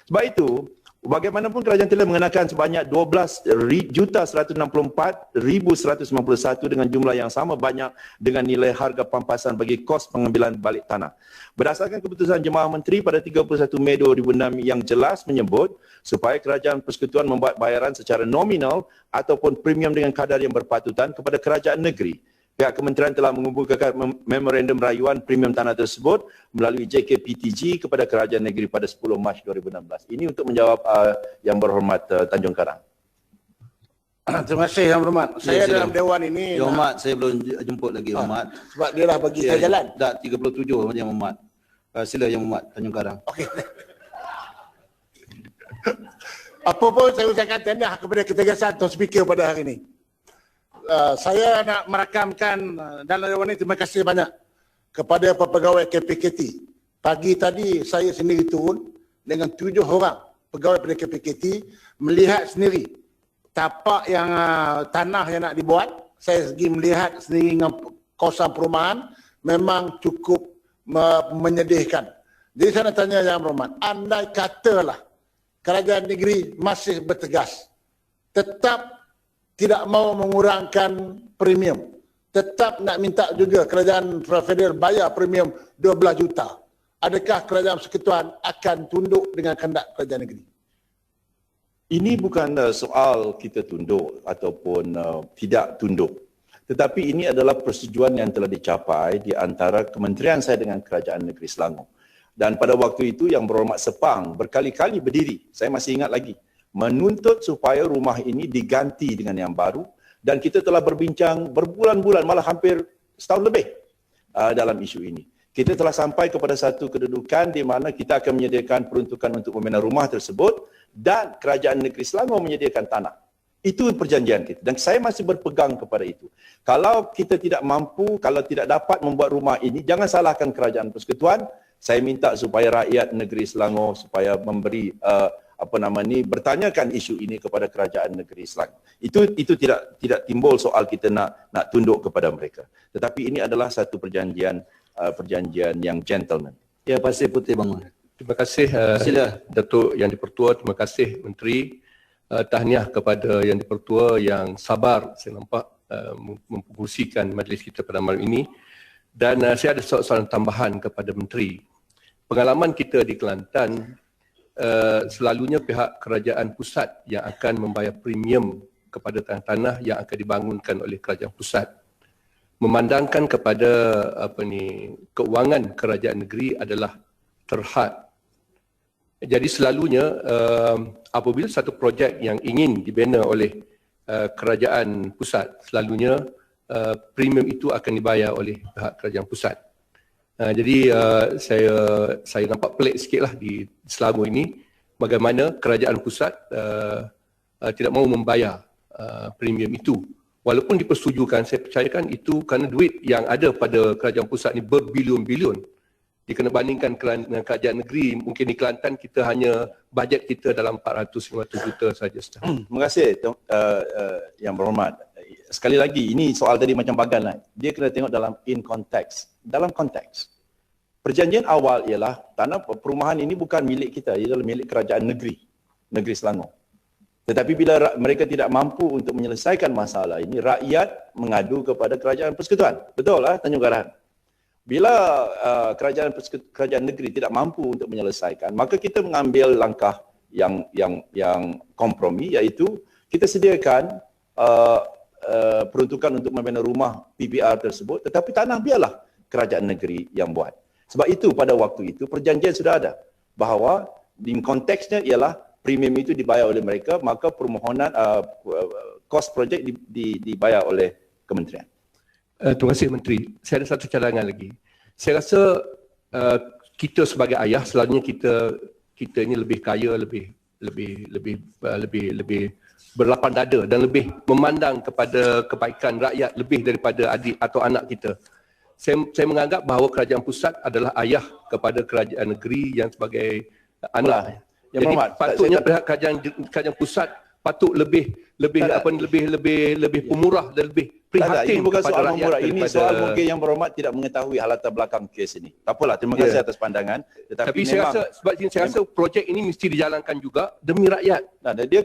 Sebab itu, bagaimanapun kerajaan telah mengenakan sebanyak 12,164,191 dengan jumlah yang sama banyak dengan nilai harga pampasan bagi kos pengambilan balik tanah. Berdasarkan keputusan Jemaah Menteri pada 31 Mei 2006 yang jelas menyebut supaya kerajaan persekutuan membuat bayaran secara nominal ataupun premium dengan kadar yang berpatutan kepada kerajaan negeri. Pihak kementerian telah mengumpulkan memorandum rayuan premium tanah tersebut melalui JKPTG kepada kerajaan negeri pada 10 Mac 2016. Ini untuk menjawab Yang Berhormat Tanjung Karang. Terima kasih Yang Berhormat. Saya dalam Dewan ini... Yang Berhormat, saya belum jemput lagi Yang Berhormat. Sebab dia dah bagi saya jalan. Dah 37 Yang Berhormat. Sila Yang Berhormat Tanjung Karang. Okey. Apa pun saya ucapkan tahniah kepada ketegasan Tuan Speaker pada hari ini. Saya nak merakamkan dalam Dewan ini, terima kasih banyak kepada pegawai KPKT. Pagi tadi saya sendiri turun dengan 7 orang pegawai pada KPKT melihat sendiri tapak yang tanah yang nak dibuat. Saya pergi melihat sendiri dengan kawasan perumahan, memang cukup menyedihkan. Jadi saya nak tanya Yang Berhormat, andai katalah kerajaan negeri masih bertegas, tetap tidak mau mengurangkan premium, tetap nak minta juga kerajaan federal bayar premium 12 juta. Adakah kerajaan persekutuan akan tunduk dengan kehendak kerajaan negeri? Ini bukan soal kita tunduk ataupun tidak tunduk. Tetapi ini adalah persetujuan yang telah dicapai di antara kementerian saya dengan kerajaan negeri Selangor. Dan pada waktu itu Yang Berhormat Sepang berkali-kali berdiri, saya masih ingat lagi, menuntut supaya rumah ini diganti dengan yang baru, dan kita telah berbincang berbulan-bulan, malah hampir setahun lebih dalam isu ini. Kita telah sampai kepada satu kedudukan di mana kita akan menyediakan peruntukan untuk membina rumah tersebut dan kerajaan negeri Selangor menyediakan tanah. Itu perjanjian kita dan saya masih berpegang kepada itu. Kalau kita tidak mampu, kalau tidak dapat membuat rumah ini, jangan salahkan kerajaan persekutuan. Saya minta supaya rakyat negeri Selangor supaya memberi bertanyakan isu ini kepada kerajaan negeri Selangor. Itu tidak timbul soal kita nak tunduk kepada mereka. Tetapi ini adalah satu perjanjian yang gentleman. Ya, Pasir Putih bangun. Terima kasih Datuk Yang di-Pertua, terima kasih Menteri. Tahniah kepada Yang di-Pertua yang sabar saya nampak mempengurusikan majlis kita pada malam ini. Dan saya ada soalan tambahan kepada Menteri. Pengalaman kita di Kelantan, selalunya pihak kerajaan pusat yang akan membayar premium kepada tanah-tanah yang akan dibangunkan oleh kerajaan pusat. Memandangkan kepada keuangan kerajaan negeri adalah terhad. Jadi selalunya apabila satu projek yang ingin dibina oleh kerajaan pusat, selalunya premium itu akan dibayar oleh pihak kerajaan pusat. Jadi saya nampak pelik sikitlah di Selangor ini bagaimana kerajaan pusat tidak mahu membayar premium itu. Walaupun dipersetujukan, saya percayakan itu kerana duit yang ada pada kerajaan pusat ni berbilion-bilion. Jika bandingkan dengan kerajaan negeri, mungkin di Kelantan kita hanya bajet kita dalam 400-500 juta saja. Terima kasih Yang Berhormat. Sekali lagi, ini soal tadi macam bagan lah. Dia kena tengok dalam in context. Dalam konteks. Perjanjian awal ialah tanah perumahan ini bukan milik kita, ia adalah milik kerajaan negeri Selangor. Tetapi bila mereka tidak mampu untuk menyelesaikan masalah ini, rakyat mengadu kepada kerajaan persekutuan. Betul lah, Tanjung Garahan. Bila kerajaan negeri tidak mampu untuk menyelesaikan, maka kita mengambil langkah yang kompromi, iaitu kita sediakan peruntukan untuk membina rumah PPR tersebut, tetapi tanah biarlah kerajaan negeri yang buat. Sebab itu pada waktu itu perjanjian sudah ada bahawa di konteksnya ialah premium itu dibayar oleh mereka, maka permohonan kos projek dibayar oleh kementerian. Terima kasih Menteri. Saya ada satu cadangan lagi. Saya rasa kita sebagai ayah selalunya kita ini lebih kaya, lebih berlapang dada dan lebih memandang kepada kebaikan rakyat lebih daripada adik atau anak kita. Saya menganggap bahawa kerajaan pusat adalah ayah kepada kerajaan negeri yang sebagai anak. Jadi patutnya pihak kerajaan pusat patut lebih pemurah dan lebih prihatin ini bukan kepada soal rakyat. memurah. Ini soal mungkin Yang Berhormat tidak mengetahui latar belakang kes ini. Tak apalah, terima kasih atas pandangan. Tapi saya rasa projek ini mesti dijalankan juga demi rakyat.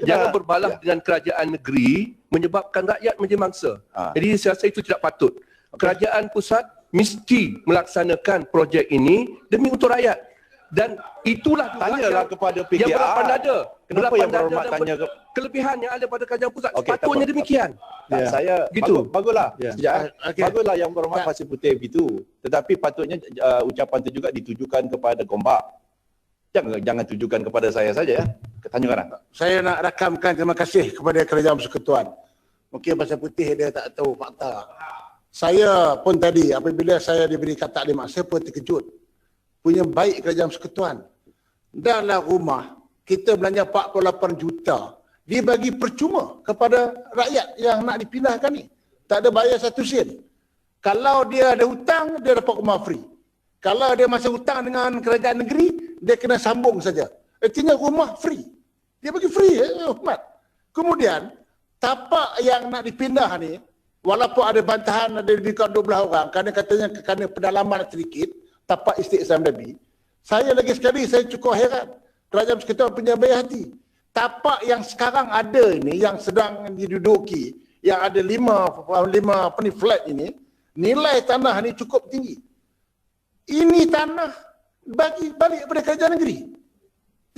Jangan berbalah dengan kerajaan negeri menyebabkan rakyat menjadi mangsa. Jadi saya rasa itu tidak patut. Kerajaan pusat mesti melaksanakan projek ini demi untuk rakyat. Dan itulah tanyalah kepada PKR yang berlapan dada. Kenapa Yang Berhormat tanya kelebihan yang ada pada kerajaan pusat? Sepatutnya demikian. Saya gitu. Baguslah. Baguslah Yang Berhormat Pasir Putih begitu. Tetapi patutnya ucapan itu juga ditujukan kepada Gombak. Jangan tujukan kepada saya saja ya. Tanjung Garahan. Saya nak rakamkan terima kasih kepada kerajaan persekutuan. Mungkin Pasir Putih dia tak tahu fakta. Saya pun tadi apabila saya diberi kata taklimat, saya pun terkejut. Punya baik kerajaan persekutuan. Dalam rumah, kita belanja 48 juta. Dia bagi percuma kepada rakyat yang nak dipindahkan ni. Tak ada bayar 1 sen. Kalau dia ada hutang, dia dapat rumah free. Kalau dia masih hutang dengan kerajaan negeri, dia kena sambung saja. Artinya rumah free. Dia bagi free, Ahmad. Kemudian, tapak yang nak dipindah ni, walaupun ada bantahan, ada dekat 12 orang, kerana pedalaman sedikit, tapak Estate Islam Nabi. Saya lagi sekali, saya cukup heran. Kerajaan persekutuan punya baik hati. Tapak yang sekarang ada ini, yang sedang diduduki, yang ada 5 flat ini, nilai tanah ini cukup tinggi. Ini tanah bagi balik kepada kerajaan negeri.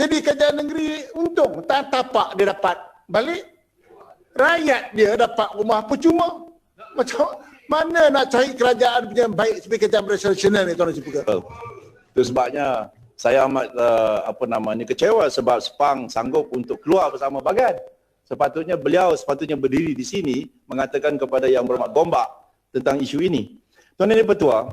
Jadi kerajaan negeri untung. Tapak dia dapat balik. Rakyat dia dapat rumah percuma. Macam mana nak cari kerajaan punya baik sebagai kerajaan profesional ni Tuan Sipika? Itu sebabnya saya amat kecewa sebab Sepang sanggup untuk keluar bersama Bagan. Beliau sepatutnya berdiri di sini mengatakan kepada Yang Berhormat Gombak tentang isu ini. Tuan Yang Dipertua,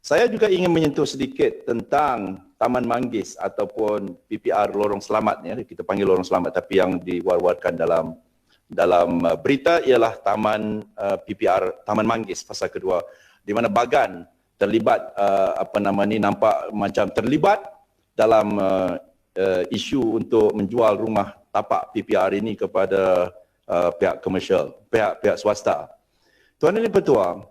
saya juga ingin menyentuh sedikit tentang Taman Manggis ataupun PPR Lorong Selamat ya. Kita panggil Lorong Selamat tapi yang diwar-warkan dalam berita ialah Taman PPR Taman Manggis fasa kedua di mana Bagan terlibat nampak macam terlibat dalam isu untuk menjual rumah tapak PPR ini kepada pihak komersial, pihak swasta. Tuan Yang Dipertua,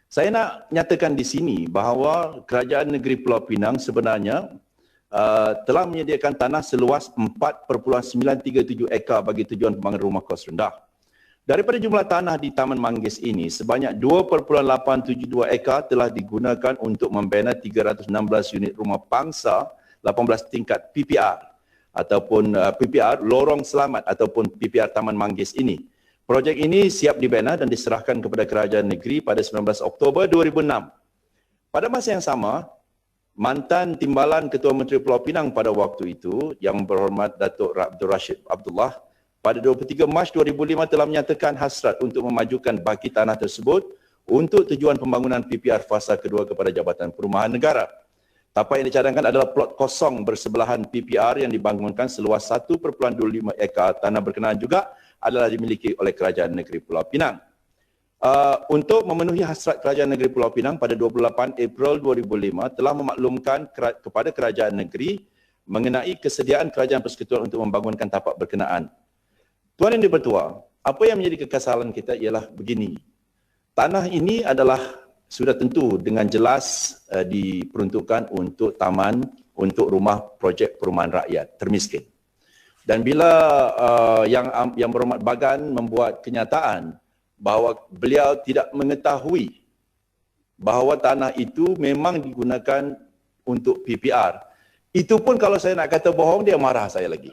saya nak nyatakan di sini bahawa Kerajaan Negeri Pulau Pinang sebenarnya telah menyediakan tanah seluas 4.937 ekar bagi tujuan pembangunan rumah kos rendah. Daripada jumlah tanah di Taman Manggis ini, sebanyak 2.872 ekar telah digunakan untuk membina 316 unit rumah pangsa 18 tingkat PPR ataupun PPR Lorong Selamat ataupun PPR Taman Manggis ini. Projek ini siap dibina dan diserahkan kepada Kerajaan Negeri pada 19 Oktober 2006. Pada masa yang sama, mantan Timbalan Ketua Menteri Pulau Pinang pada waktu itu, Yang Berhormat Datuk Abdul Rashid Abdullah, pada 23 Mac 2005 telah menyatakan hasrat untuk memajukan baki tanah tersebut untuk tujuan pembangunan PPR fasa kedua kepada Jabatan Perumahan Negara. Tapak yang dicadangkan adalah plot kosong bersebelahan PPR yang dibangunkan seluas 1.25 ekar. Tanah berkenaan juga adalah dimiliki oleh Kerajaan Negeri Pulau Pinang. Untuk memenuhi hasrat Kerajaan Negeri Pulau Pinang pada 28 April 2005 telah memaklumkan kepada Kerajaan Negeri mengenai kesediaan Kerajaan Persekutuan untuk membangunkan tapak berkenaan. Tuan Yang di-Pertua, apa yang menjadi kekesalan kita ialah begini. Tanah ini adalah sudah tentu dengan jelas diperuntukkan untuk taman, untuk rumah projek perumahan rakyat termiskin. Dan bila Yang Berhormat Bagan membuat kenyataan bahawa beliau tidak mengetahui bahawa tanah itu memang digunakan untuk PPR. Itu pun kalau saya nak kata bohong, dia marah saya lagi.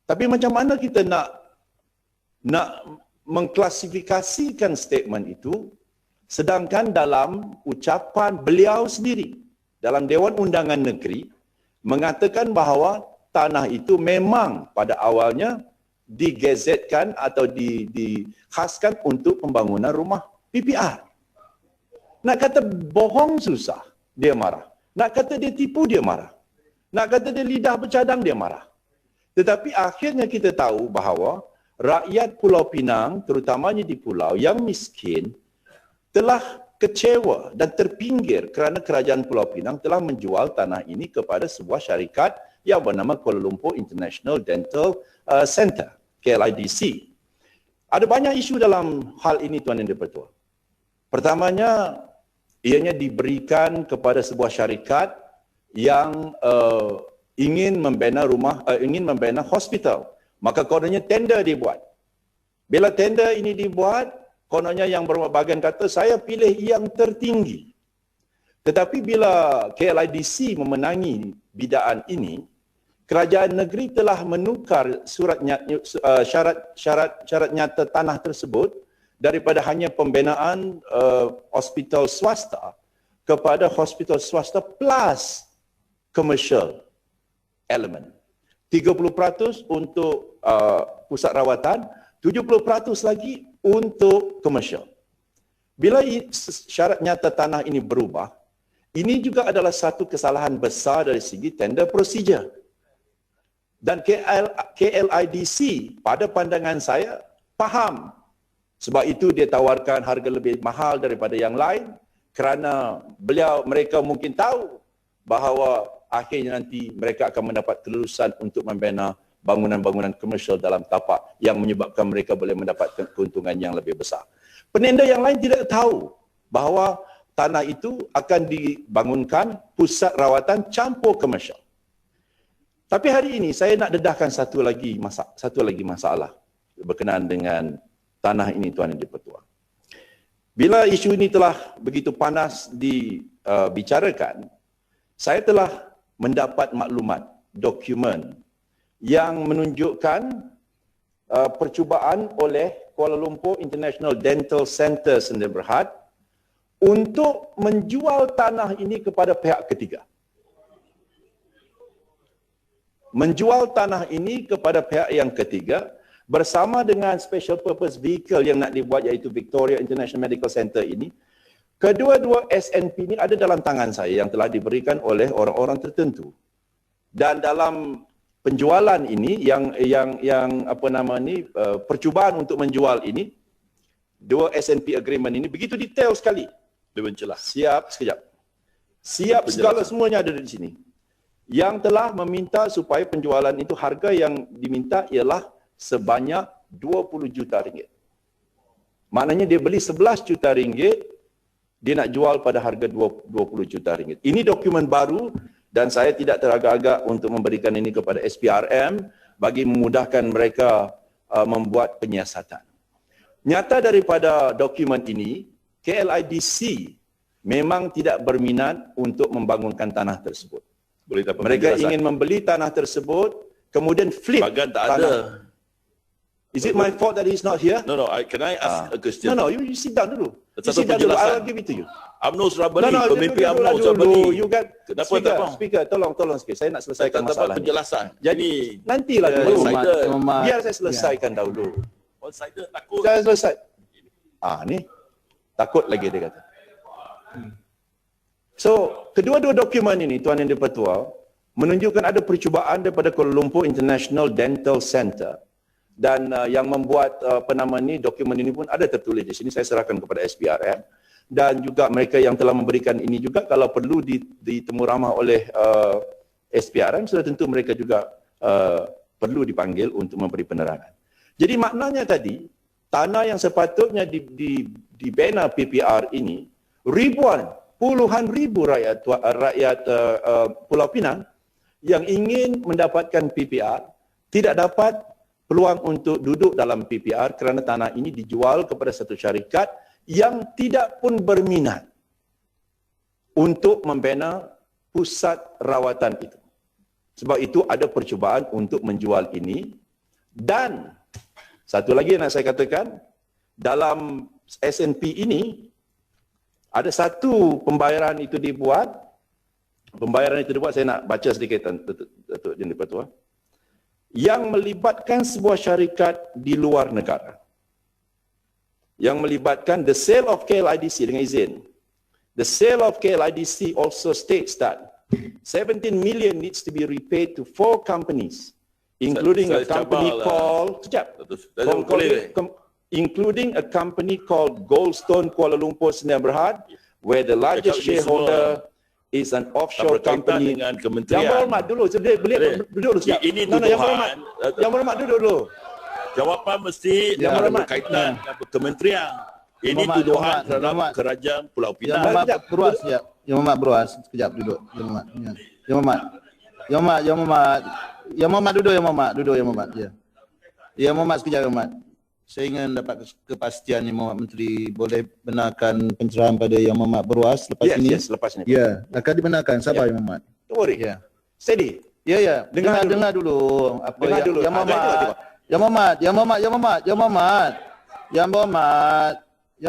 Tapi macam mana kita nak mengklasifikasikan statement itu sedangkan dalam ucapan beliau sendiri dalam Dewan Undangan Negeri mengatakan bahawa tanah itu memang pada awalnya digazetkan atau dikhaskan untuk pembangunan rumah PPR. Nak kata bohong susah, dia marah. Nak kata dia tipu, dia marah. Nak kata dia lidah bercadang, dia marah. Tetapi akhirnya kita tahu bahawa rakyat Pulau Pinang, terutamanya di pulau yang miskin, telah kecewa dan terpinggir kerana Kerajaan Pulau Pinang telah menjual tanah ini kepada sebuah syarikat yang bernama Kuala Lumpur International Dental Center, KLIDC. Ada banyak isu dalam hal ini, Tuan Yang di-Pertua. Pertamanya, ianya diberikan kepada sebuah syarikat yang ingin membina hospital. Maka kononnya tender dibuat. Bila tender ini dibuat, kononnya Yang Berhormat Bagan kata, saya pilih yang tertinggi. Tetapi bila KLIDC memenangi bidaan ini, Kerajaan Negeri telah menukar syarat nyata tanah tersebut daripada hanya pembinaan hospital swasta kepada hospital swasta plus commercial element. 30% untuk pusat rawatan, 70% lagi untuk commercial. Bila syarat nyata tanah ini berubah, ini juga adalah satu kesalahan besar dari segi tender procedure. Dan KLIDC pada pandangan saya faham. Sebab itu dia tawarkan harga lebih mahal daripada yang lain kerana mereka mungkin tahu bahawa akhirnya nanti mereka akan mendapat kelulusan untuk membina bangunan-bangunan komersial dalam tapak yang menyebabkan mereka boleh mendapatkan keuntungan yang lebih besar. Penenda yang lain tidak tahu bahawa tanah itu akan dibangunkan pusat rawatan campur komersial. Tapi hari ini saya nak dedahkan satu lagi masalah berkenaan dengan tanah ini, Tuan Yang di-Pertua. Bila isu ini telah begitu panas dibicarakan, saya telah mendapat maklumat, dokumen yang menunjukkan percubaan oleh Kuala Lumpur International Dental Center Sdn Bhd untuk menjual tanah ini kepada pihak ketiga. Menjual tanah ini kepada pihak yang ketiga bersama dengan special purpose vehicle yang nak dibuat iaitu Victoria International Medical Center ini. Kedua-dua SNP ini ada dalam tangan saya yang telah diberikan oleh orang-orang tertentu. Dan dalam penjualan ini percubaan untuk menjual ini, dua SNP agreement ini begitu detail sekali. Siap segala semuanya ada di sini. Yang telah meminta supaya penjualan itu harga yang diminta ialah sebanyak 20 juta ringgit. Maknanya dia beli 11 juta ringgit, dia nak jual pada harga 20 juta ringgit. Ini dokumen baru dan saya tidak teragak-agak untuk memberikan ini kepada SPRM bagi memudahkan mereka membuat penyiasatan. Nyata daripada dokumen ini, KLIDC memang tidak berminat untuk membangunkan tanah tersebut. Mereka ingin membeli tanah tersebut, kemudian flip Bagan tak tanah. ada. Is it my fault that he's not here? No, can I ask a question? No, you sit down dulu. You Satu sit down dulu. penjelasan. I'll give it to you. UMNO sudah beli, pemimpin UMNO sudah beli. You kan, speaker, tolong sikit. Saya nak selesaikan masalah ni. Penjelasan. Jadi, nantilah dulu. One-sided. Biar saya selesaikan dahulu. One-sided takut. Saya selesai. Ni. Takut lagi dia kata. So, kedua-dua dokumen ini, Tuan Yang di-Pertua, menunjukkan ada percubaan daripada Kuala Lumpur International Dental Center. Dan yang membuat dokumen ini pun ada tertulis di sini. Saya serahkan kepada SPRM. Dan juga mereka yang telah memberikan ini juga kalau perlu ditemu ramah oleh SPRM, sudah tentu mereka juga perlu dipanggil untuk memberi penerangan. Jadi maknanya tadi, tanah yang sepatutnya dibina PPR ini, puluhan ribu rakyat Pulau Pinang yang ingin mendapatkan PPR tidak dapat peluang untuk duduk dalam PPR kerana tanah ini dijual kepada satu syarikat yang tidak pun berminat untuk membina pusat rawatan itu. Sebab itu ada percubaan untuk menjual ini. Dan satu lagi yang nak saya katakan, dalam SNP ini ada satu pembayaran itu dibuat. Pembayaran itu dibuat, saya nak baca sedikit Datuk Yang di-Pertua, yang melibatkan sebuah syarikat di luar negara. Yang melibatkan the sale of KLIDC dengan izin. The sale of KLIDC also states that 17 million needs to be repaid to 4 companies, including a company called including a company called Goldstone Kuala Lumpur Sdn Bhd, where the largest shareholder is an offshore company. Yang berhormat dulu, boleh duduk dulu sekejap. Ini tuduhan. Yang berhormat duduk dulu. Jawapan mesti ada berkaitan dengan kementerian. Ini tuduhan terhadap kerajaan Pulau Pinang. Yang Mohd beruas sekejap duduk. Yang Mohd duduk. Ya. Yang Mohd sekejap Yang Mohd. Saya ingin dapat kepastian Yang Mohd Menteri boleh benarkan pencerahan pada Yang Mohd beruas lepas ini. Yes, lepas ini. Ya, akan dibenarkan. Sabar Yang Mohd. Don't worry. Ya. Steady. Ya. Dengar dulu apa Yang Mohd. Yang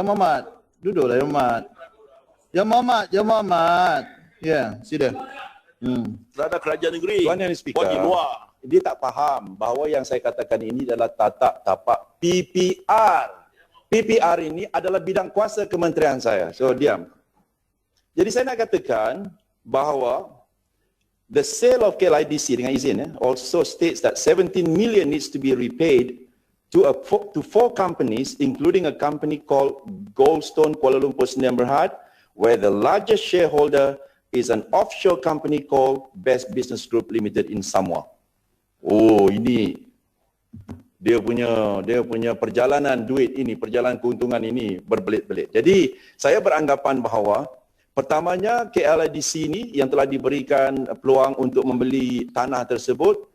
Mohd. Duduklah Yang Mohd. Yang Mohd. Ya, sila. Terhadap kerajaan negeri. Tuan Yang Speaker, buat di luar. dia tak faham bahawa yang saya katakan ini adalah tapak PPR. PPR ini adalah bidang kuasa kementerian saya. So, diam. Jadi saya nak katakan bahawa the sale of KLIDC dengan izin also states that 17 million needs to be repaid to 4 companies, including a company called Goldstone Kuala Lumpur Sdn Bhd, where the largest shareholder is an offshore company called Best Business Group Limited in Samoa. Oh, ini dia punya perjalanan duit ini, perjalanan keuntungan ini berbelit-belit. Jadi saya beranggapan bahawa pertamanya KLIDC ini yang telah diberikan peluang untuk membeli tanah tersebut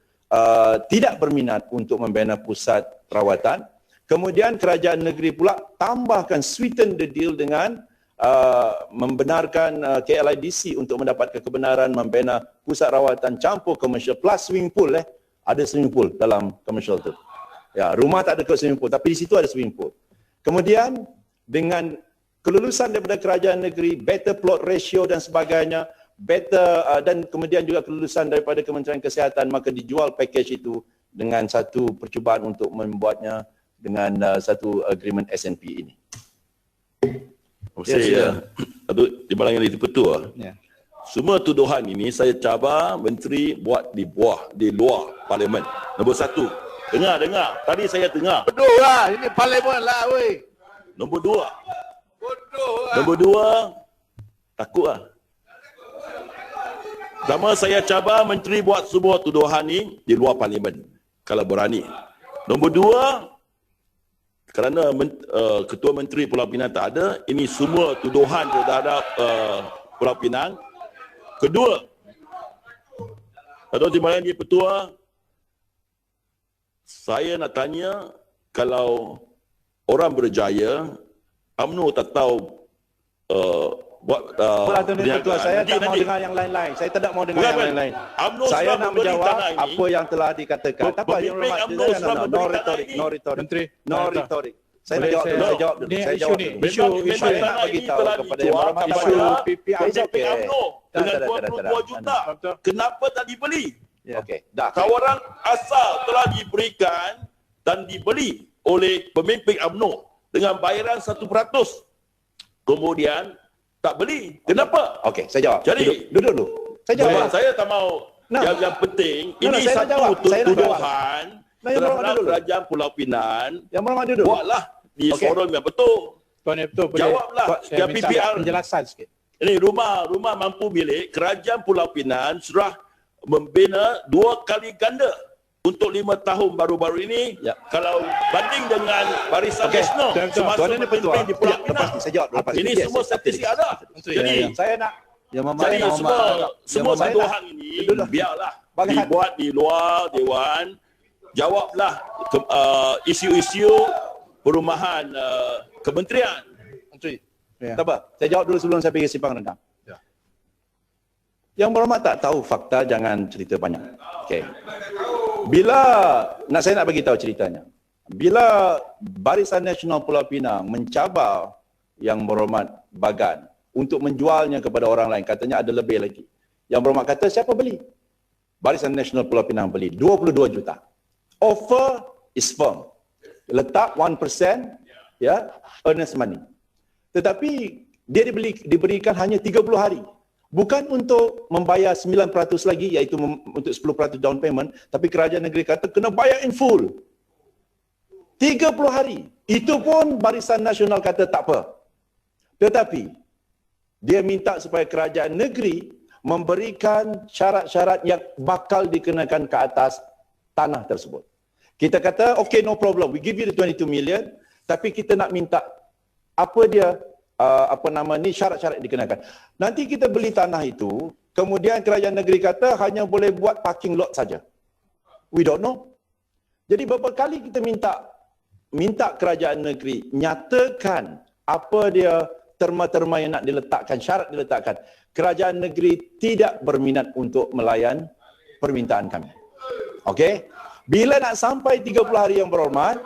tidak berminat untuk membina pusat rawatan. Kemudian kerajaan negeri pula tambahkan sweeten the deal dengan membenarkan KLIDC untuk mendapatkan kebenaran membina pusat rawatan campur komersial plus swimming pool. Ada swimming pool dalam komersial itu. Ya, rumah tak ada swimming pool tapi di situ ada swimming pool. Kemudian dengan kelulusan daripada kerajaan negeri, better plot ratio dan sebagainya, dan kemudian juga kelulusan daripada Kementerian Kesihatan, maka dijual package itu dengan satu percubaan untuk membuatnya dengan satu agreement SNP ini. Saya timbalan yang dipertua. Ya. Semua tuduhan ini saya cabar menteri buat di luar parlimen. Nombor satu, dengar. Tadi saya dengar. Bodoh lah, ini parlimen lah weh. Nombor dua, Bodoh lah. Nombor dua, takut lah. Pertama, saya cabar menteri buat semua tuduhan ni di luar parlimen, kalau berani. Nombor dua, kerana Ketua Menteri Pulau Pinang tak ada, ini semua tuduhan terhadap Pulau Pinang. Kedua, Datuk Timbalan Yang Pertua, saya nak tanya, kalau orang berjaya, UMNO tak tahu buat Datuk Ketua, saya tak mau dengar yang lain-lain. Saya tidak mau dengar yang lain-lain. Saya nak menjawab apa yang telah dikatakan. Pemimpin UMNO sudah memberi tanah ini. No rhetoric. Saya nak jawab dulu. Saya jawab dulu. Saya jawab dulu. Memang nak tanah bagi ini tahu telah kepada dijual Yang Berhormat kepada PPR. PPR UMNO dengan Tak, 22 juta. Kenapa tak dibeli? Okey, dah. Tawaran asal telah diberikan dan dibeli oleh pemimpin UMNO dengan bayaran 1%. Kemudian tak beli. Kenapa? Okey, saya jawab. Jadi, duduk dulu. Saya jawab. Saya tak mau. Yang penting, ini saya nak satu jawab. Saya nak tuduhan Yang Berhormat terhadap duduk. kerajaan Pulau Pinang. Yang Berhormat duduk. Buatlah di forum yang betul. Tuan Nepto, boleh Jawablah. saya Yang minta PPR. penjelasan sikit. Ini rumah mampu milik kerajaan Pulau Pinang sudah membina 2 kali ganda untuk 5 tahun baru-baru ini. Ya. Kalau banding dengan Barisan Nasional semasa Tuan Ini Pertua. memimpin di Pulau Lepas Pinang. ni saya jawab. Lepas Ini ni. semua statistik ada. Jadi saya nak Yang Berhormat, jadi Yang Berhormat, semua saya tuduhan ini biarlah Bagi hati. dibuat di luar Dewan. Jawablah isu-isu perumahan kementerian. Menteri. Tak apa. Saya jawab dulu sebelum saya pergi simpang rendang. Ya. Yang Berhormat tak tahu fakta, jangan cerita banyak. Okey. Bila saya nak bagi tahu ceritanya. Bila Barisan Nasional Pulau Pinang mencabar Yang Berhormat Bagan untuk menjualnya kepada orang lain, katanya ada lebih lagi. Yang Berhormat kata siapa beli? Barisan Nasional Pulau Pinang beli 22 juta. Offer is firm. Letak 1%, ya, earnest money. Tetapi dia diberikan hanya 30 hari. Bukan untuk membayar 9% lagi, iaitu untuk 10% down payment, tapi kerajaan negeri kata kena bayar in full. 30 hari. Itu pun Barisan Nasional kata tak apa. Tetapi dia minta supaya kerajaan negeri memberikan syarat-syarat yang bakal dikenakan ke atas tanah tersebut. Kita kata, okay, no problem, we give you the 22 million, tapi kita nak minta apa dia, syarat-syarat dikenakan. Nanti kita beli tanah itu, kemudian kerajaan negeri kata hanya boleh buat parking lot saja. We don't know. Jadi beberapa kali kita minta kerajaan negeri nyatakan apa dia terma-terma yang nak diletakkan, syarat diletakkan. Kerajaan negeri tidak berminat untuk melayan permintaan kami. Okey? Bila nak sampai 30 hari Yang Berhormat,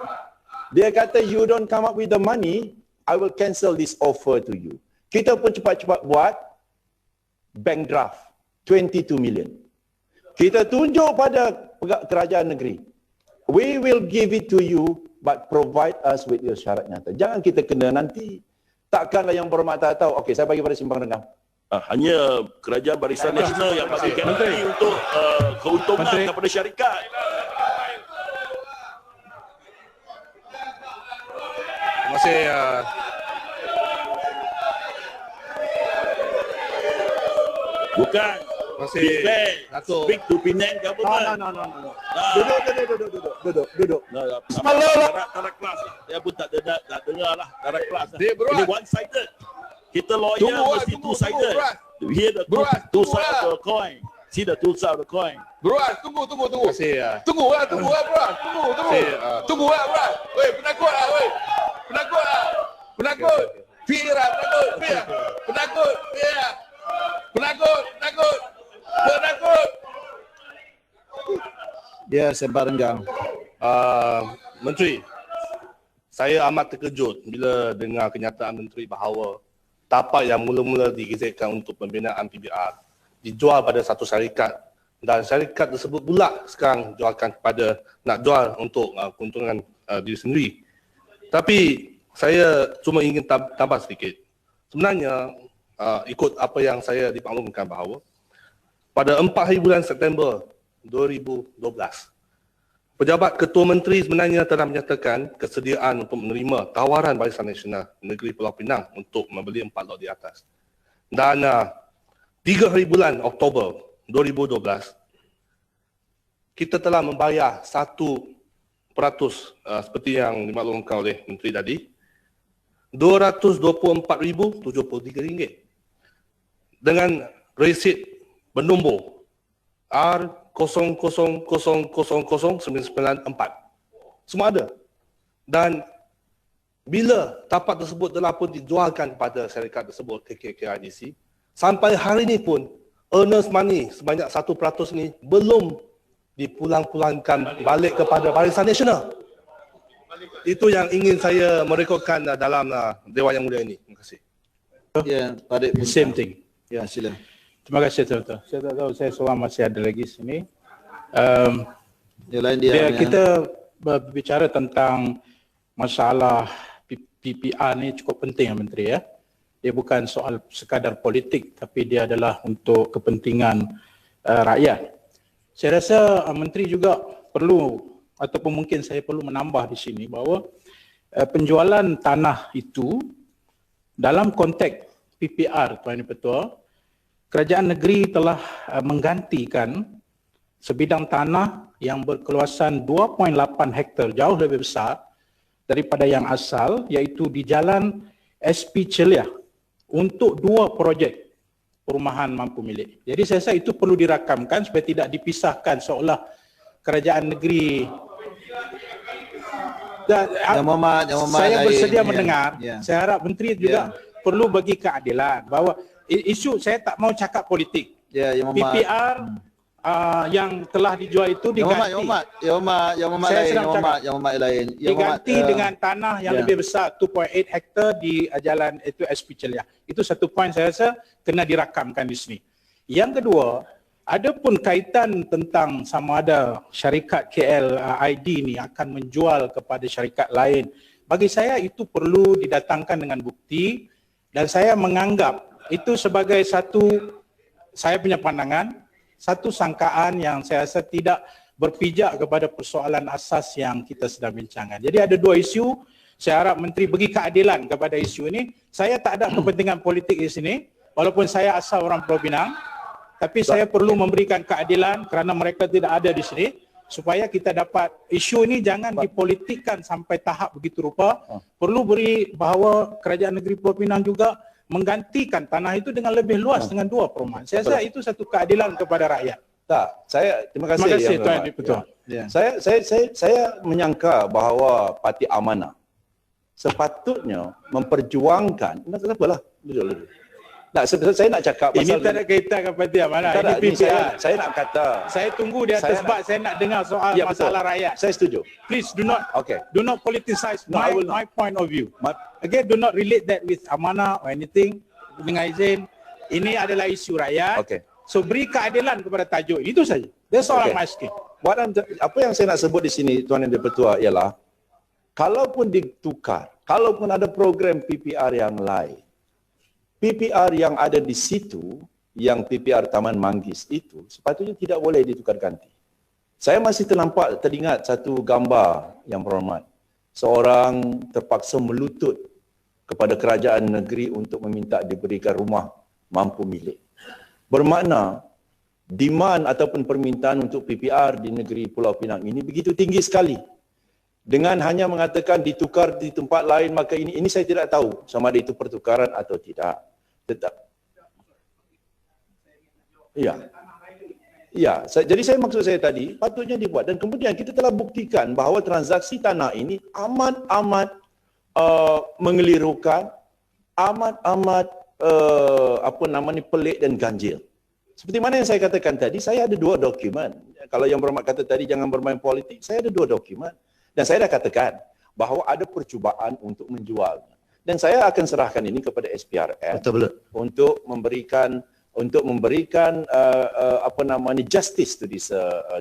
dia kata you don't come up with the money, I will cancel this offer to you. Kita pun cepat-cepat buat bank draft 22 million. Kita tunjuk pada kerajaan negeri. We will give it to you but provide us with your syarat nyata. Jangan kita kena nanti. Takkanlah Yang Berhormat tak tahu. Okey, saya bagi pada simpang rendang. Hanya kerajaan Barisan Nasional yang bagi garanti untuk keuntungan kepada syarikat. Terima kasih. Bukan. Declare, speak to Penang government. No. Duduk. Taraf kelas lah. Saya pun tak dengar lah. Taraf kelas lah. Ini one-sided. Kita lawyer mesti two-sided. Hear the two side of the coin. See the two side of the coin. Bro, tunggu. Terima kasih. Tunggu bro. Tunggu bro. Weh, penakut lah, weh. Penakut. Fear. Dia sembah renggang. Menteri, saya amat terkejut bila dengar kenyataan Menteri bahawa tapak yang mula-mula digazetkan untuk pembinaan PBR dijual pada satu syarikat dan syarikat tersebut pula sekarang nak jual untuk keuntungan diri sendiri. Tapi saya cuma ingin tambah sedikit. Sebenarnya ikut apa yang saya dimaklumkan bahawa pada 4 hari bulan September 2012, Pejabat Ketua Menteri sebenarnya telah menyatakan kesediaan untuk menerima tawaran Barisan Nasional Negeri Pulau Pinang untuk membeli 4 lot di atas. Dan 3 hari bulan Oktober 2012, kita telah membayar 1% seperti yang dimaklumkan oleh Menteri tadi, RM224,073 dengan resit bernombor R00000994. Semua ada. Dan bila tapak tersebut telah pun dijualkan kepada syarikat tersebut, KKRDC, sampai hari ini pun earnest money sebanyak 1% ni belum dipulang-pulangkan balik kepada Barisan Nasional. Itu yang ingin saya merekodkan dalam Dewan Yang Mulia ini. Terima kasih. Ya, pada Same thing. Ya, silakan. Terima kasih Tuan. Saya tak tahu saya seorang masih ada lagi sini. Yang lain dia. Kita berbicara tentang masalah PPR ni cukup penting Menteri ya. Dia bukan soal sekadar politik tapi dia adalah untuk kepentingan rakyat. Saya rasa Menteri juga perlu ataupun mungkin saya perlu menambah di sini bahawa penjualan tanah itu dalam konteks PPR Tuan Yang Pertua, kerajaan negeri telah menggantikan sebidang tanah yang berkeluasan 2.8 hektar jauh lebih besar daripada yang asal iaitu di Jalan SP Celia untuk 2 projek perumahan mampu milik. Jadi saya rasa itu perlu dirakamkan supaya tidak dipisahkan seolah kerajaan negeri. Saya bersedia mendengar. Saya harap Menteri juga perlu bagi keadilan bahawa isu saya tak mau cakap politik. PPR yang telah dijual itu diganti. Diganti dengan tanah yang lebih besar 2.8 hektar di jalan itu SP Celia. Itu satu poin saya rasa kena dirakamkan di sini. Yang kedua, ada pun kaitan tentang sama ada syarikat KLID ni akan menjual kepada syarikat lain. Bagi saya itu perlu didatangkan dengan bukti dan saya menganggap itu sebagai satu, saya punya pandangan, satu sangkaan yang saya rasa tidak berpijak kepada persoalan asas yang kita sedang bincangkan. Jadi ada 2 isu, saya harap Menteri bagi keadilan kepada isu ini. Saya tak ada kepentingan politik di sini, walaupun saya asal orang Pulau Pinang. Tapi saya perlu memberikan keadilan kerana mereka tidak ada di sini supaya kita dapat isu ini jangan dipolitikkan sampai tahap begitu rupa. Perlu beri bahawa kerajaan negeri Pulau Pinang juga menggantikan tanah itu dengan lebih luas dengan 2 perumahan. Saya rasa itu satu keadilan kepada rakyat. Tak, saya terima kasih. Terima kasih Tuan Dipertua. Saya menyangka bahawa Parti Amanah sepatutnya memperjuangkan. Kenapa lah? Duduk. Tak, saya nak cakap pasal ini tak ada kaitan dengan Parti Amanah. Ini PPR. Saya nak kata. Saya tunggu di atas sebab saya nak dengar soal masalah rakyat. Saya setuju. Please do not politicize my point of view. Again, do not relate that with Amanah or anything. Dengan izin, ini adalah isu rakyat. So beri keadilan kepada tajuk ini. Itu saja. That's all I'm asking. Apa yang saya nak sebut di sini Tuan Yang Dipertua ialah kalaupun ditukar, kalaupun ada program PPR yang lain, PPR yang ada di situ, yang PPR Taman Manggis itu, sepatutnya tidak boleh ditukar ganti. Saya masih teringat satu gambar yang berhormat. Seorang terpaksa melutut kepada kerajaan negeri untuk meminta diberikan rumah mampu milik. Bermakna, demand ataupun permintaan untuk PPR di negeri Pulau Pinang ini begitu tinggi sekali. Dengan hanya mengatakan ditukar di tempat lain, maka ini saya tidak tahu sama ada itu pertukaran atau tidak. Tetap. Jadi maksud saya tadi patutnya dibuat dan kemudian kita telah buktikan bahawa transaksi tanah ini amat mengelirukan, amat pelik dan ganjil. Seperti mana yang saya katakan tadi, saya ada 2 dokumen. Kalau yang berhormat kata tadi jangan bermain politik, saya ada 2 dokumen dan saya dah katakan bahawa ada percubaan untuk menjualnya. Dan saya akan serahkan ini kepada SPRM untuk memberikan justice to this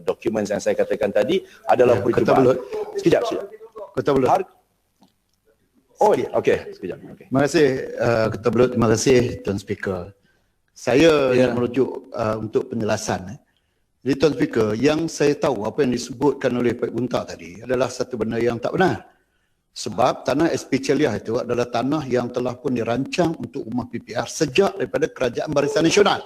documents yang saya katakan tadi adalah percubaan. Sekejap. Ketua Belut. Sekejap. Terima kasih Ketua Belut, terima kasih Tuan Speaker. Saya ingin merujuk untuk penjelasan. Jadi Tuan Speaker, yang saya tahu apa yang disebutkan oleh Pak Gunta tadi adalah satu benda yang tak benar. Sebab tanah SP Celia itu adalah tanah yang telah pun dirancang untuk rumah PPR sejak daripada Kerajaan Barisan Nasional.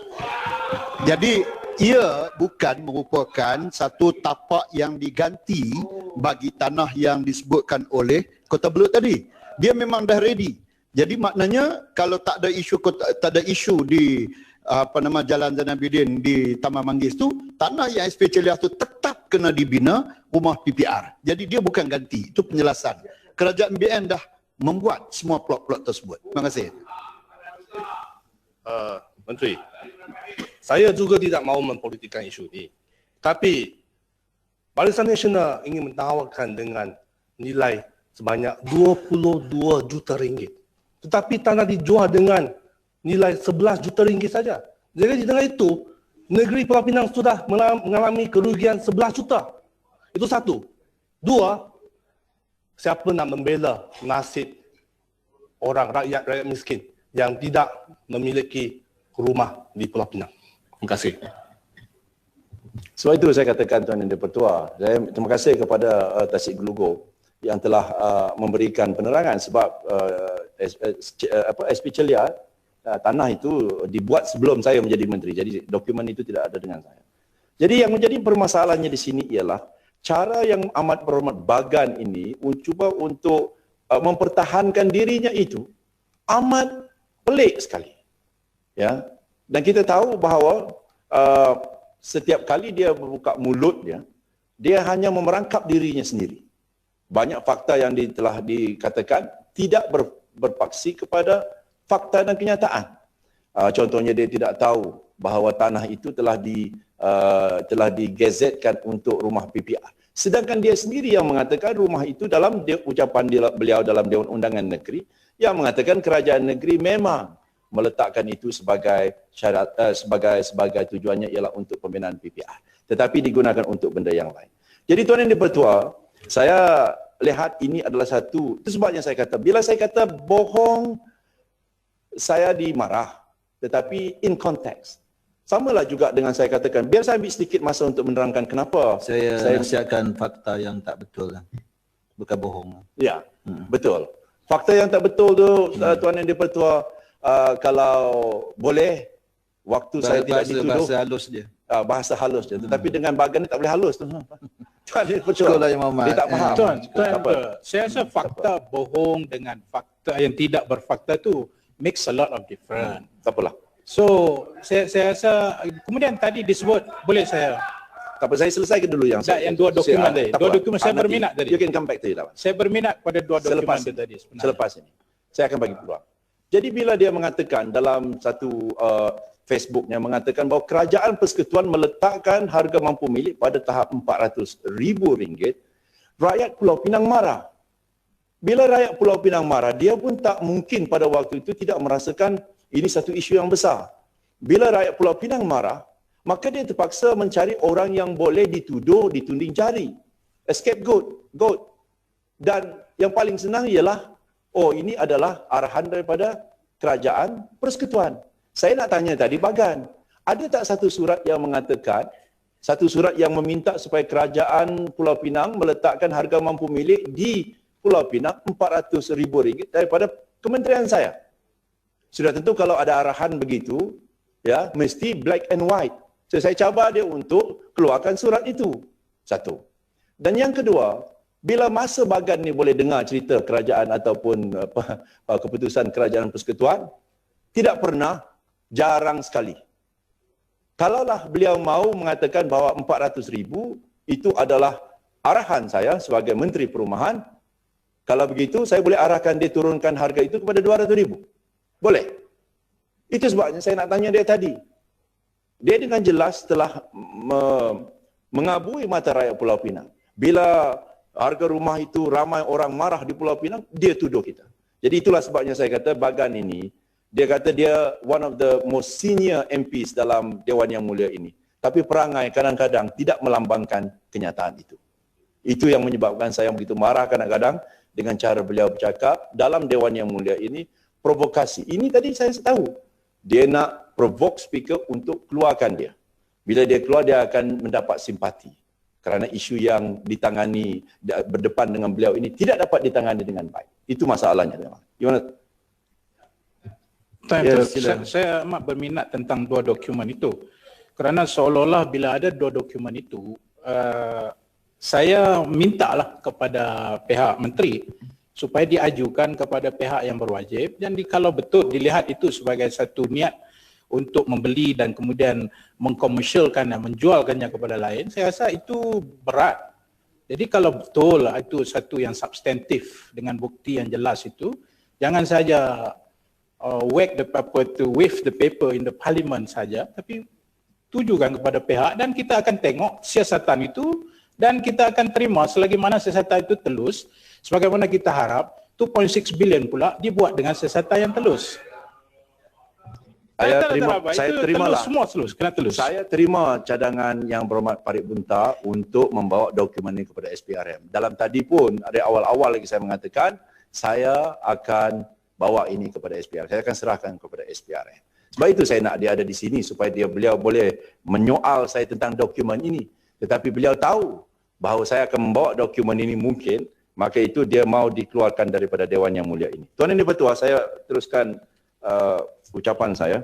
Jadi ia bukan merupakan satu tapak yang diganti bagi tanah yang disebutkan oleh Kota Belud tadi. Dia memang dah ready. Jadi maknanya kalau tak ada isu di Jalan Zainabidin di Taman Manggis tu, tanah yang SP Celia tu tetap kena dibina rumah PPR. Jadi dia bukan ganti. Itu penjelasan. Kerajaan BN dah membuat semua plot-plot tersebut. Terima kasih. Menteri, saya juga tidak mahu mempolitikkan isu ini. Tapi Barisan Nasional ingin menawarkan dengan nilai sebanyak 22 juta ringgit. Tetapi tanah dijual dengan nilai 11 juta ringgit saja. Jadi dengan itu, negeri Pulau Pinang sudah mengalami kerugian 11 juta. Itu satu. Dua, siapa nak membela nasib orang rakyat miskin yang tidak memiliki rumah di Pulau Pinang? Terima kasih. Sebab itu saya katakan Tuan Yang di-Pertua, saya terima kasih kepada Tasik Gelugo yang telah memberikan penerangan sebab SP Celia tanah itu dibuat sebelum saya menjadi menteri. Jadi dokumen itu tidak ada dengan saya. Jadi yang menjadi permasalahannya di sini ialah cara yang amat berhormat Bagan ini cuba untuk mempertahankan dirinya itu amat pelik sekali. Ya. Dan kita tahu bahawa setiap kali dia membuka mulutnya, dia hanya memerangkap dirinya sendiri. Banyak fakta yang telah dikatakan tidak berpaksi kepada fakta dan kenyataan. Contohnya dia tidak tahu bahawa tanah itu telah digazetkan untuk rumah PPR. Sedangkan dia sendiri yang mengatakan rumah itu dalam ucapan beliau dalam Dewan Undangan Negeri yang mengatakan kerajaan negeri memang meletakkan itu sebagai syarat sebagai tujuannya ialah untuk pembinaan PPR, tetapi digunakan untuk benda yang lain. Jadi Tuan Yang di-Pertua, saya lihat ini adalah satu, itu sebabnya saya kata bila saya kata bohong saya dimarah, tetapi in context. Samalah juga dengan saya katakan, biar saya ambil sedikit masa untuk menerangkan kenapa saya nasihatkan fakta yang tak betul kan, bukan bohong. Ya, betul. Fakta yang tak betul tu Tuan Yang di-Pertua, kalau boleh waktu saya tidak dituduh bahasa halus je. Bahasa halus je. Tetapi dengan Bagan ni tak boleh halus tu. Tuan Yang di-Pertua, dia tak faham. Tuan, saya rasa fakta bohong dengan fakta yang tidak berfakta tu makes a lot of difference. Tak apalah. So, saya rasa kemudian tadi disebut, boleh saya tak apa, saya selesaikan dulu yang dua dokumen tadi. Dua dokumen saya berminat tadi. You can come back to it. Saya berminat pada dua dokumen tadi sebenarnya. Selepas ini. Saya akan bagi peluang. Jadi bila dia mengatakan dalam satu Facebooknya mengatakan bahawa kerajaan persekutuan meletakkan harga mampu milik pada tahap RM400,000, rakyat Pulau Pinang marah. Bila rakyat Pulau Pinang marah, dia pun tak mungkin pada waktu itu tidak merasakan ini satu isu yang besar. Bila rakyat Pulau Pinang marah, maka dia terpaksa mencari orang yang boleh dituduh, ditunding jari. A scapegoat. Dan yang paling senang ialah oh, ini adalah arahan daripada kerajaan persekutuan. Saya nak tanya tadi Bagan, ada tak satu surat yang mengatakan, satu surat yang meminta supaya kerajaan Pulau Pinang meletakkan harga mampu milik di Pulau Pinang RM400,000 daripada kementerian saya? Sudah tentu kalau ada arahan begitu, ya mesti black and white. So, saya cabar dia untuk keluarkan surat itu. Satu. Dan yang kedua, bila masa Bagan ni boleh dengar cerita kerajaan ataupun keputusan kerajaan persekutuan, tidak pernah, jarang sekali. Kalaulah beliau mahu mengatakan bahawa RM400,000 itu adalah arahan saya sebagai Menteri Perumahan, kalau begitu saya boleh arahkan dia turunkan harga itu kepada RM200,000. Boleh. Itu sebabnya saya nak tanya dia tadi. Dia dengan jelas telah mengabui mata rakyat Pulau Pinang. Bila harga rumah itu ramai orang marah di Pulau Pinang, dia tuduh kita. Jadi itulah sebabnya saya kata Bagan ini, dia kata dia one of the most senior MPs dalam Dewan Yang Mulia ini. Tapi perangai kadang-kadang tidak melambangkan kenyataan itu. Itu yang menyebabkan saya begitu marah kadang-kadang dengan cara beliau bercakap dalam Dewan Yang Mulia ini, provokasi. Ini tadi saya tahu. Dia nak provoke speaker untuk keluarkan dia. Bila dia keluar, dia akan mendapat simpati. Kerana isu yang ditangani berdepan dengan beliau ini tidak dapat ditangani dengan baik. Itu masalahnya. Gimana? Saya amat berminat tentang dua dokumen itu. Kerana seolah-olah bila ada dua dokumen itu, saya mintalah kepada pihak menteri supaya diajukan kepada pihak yang berwajib dan kalau betul dilihat itu sebagai satu niat untuk membeli dan kemudian mengkomersialkan dan menjualkannya kepada lain, saya rasa itu berat. Jadi kalau betul itu satu yang substantif dengan bukti yang jelas itu, jangan saja wave the paper in the parliament saja, tapi tujukan kepada pihak dan kita akan tengok siasatan itu dan kita akan terima selagi mana siasatan itu telus Sebagaimana kita harap 2.6 bilion pula dibuat dengan siasatan yang telus. Saya terimalah. Semua telus, kena telus. Saya terima cadangan Yang Berhormat Parit Bunta untuk membawa dokumen ini kepada SPRM. Dalam tadi pun, ada awal-awal lagi saya mengatakan, saya akan bawa ini kepada SPRM. Saya akan serahkan kepada SPRM. Sebab itu saya nak dia ada di sini supaya beliau boleh menyoal saya tentang dokumen ini. Tetapi beliau tahu bahawa saya akan membawa dokumen ini mungkin, maka itu dia mau dikeluarkan daripada Dewan Yang Mulia ini. Tuan Yang Dipertua, saya teruskan ucapan saya.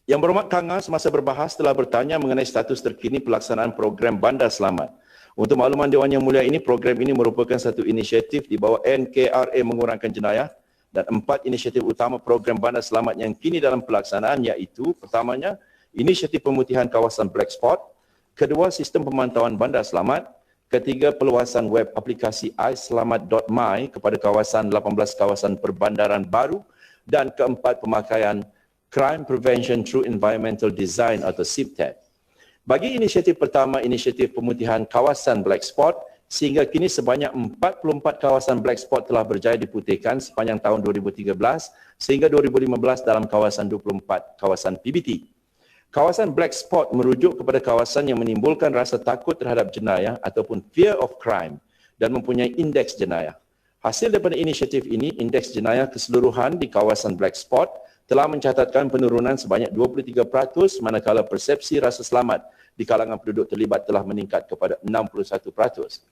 Yang Berhormat Kanga semasa berbahas telah bertanya mengenai status terkini pelaksanaan program Bandar Selamat. Untuk makluman Dewan Yang Mulia ini, program ini merupakan satu inisiatif di bawah NKRA mengurangkan jenayah dan 4 inisiatif utama program Bandar Selamat yang kini dalam pelaksanaan iaitu pertamanya, inisiatif pemutihan kawasan black spot, kedua, sistem pemantauan Bandar Selamat, ketiga, perluasan web aplikasi iSelamat.my kepada kawasan 18 kawasan perbandaran baru, dan keempat, pemakaian Crime Prevention Through Environmental Design atau CPTED. Bagi inisiatif pertama, inisiatif pemutihan kawasan black spot, sehingga kini sebanyak 44 kawasan black spot telah berjaya diputihkan sepanjang tahun 2013 sehingga 2015 dalam kawasan 24 kawasan PBT. Kawasan black spot merujuk kepada kawasan yang menimbulkan rasa takut terhadap jenayah ataupun fear of crime dan mempunyai indeks jenayah. Hasil daripada inisiatif ini, indeks jenayah keseluruhan di kawasan black spot telah mencatatkan penurunan sebanyak 23%, manakala persepsi rasa selamat di kalangan penduduk terlibat telah meningkat kepada 61%.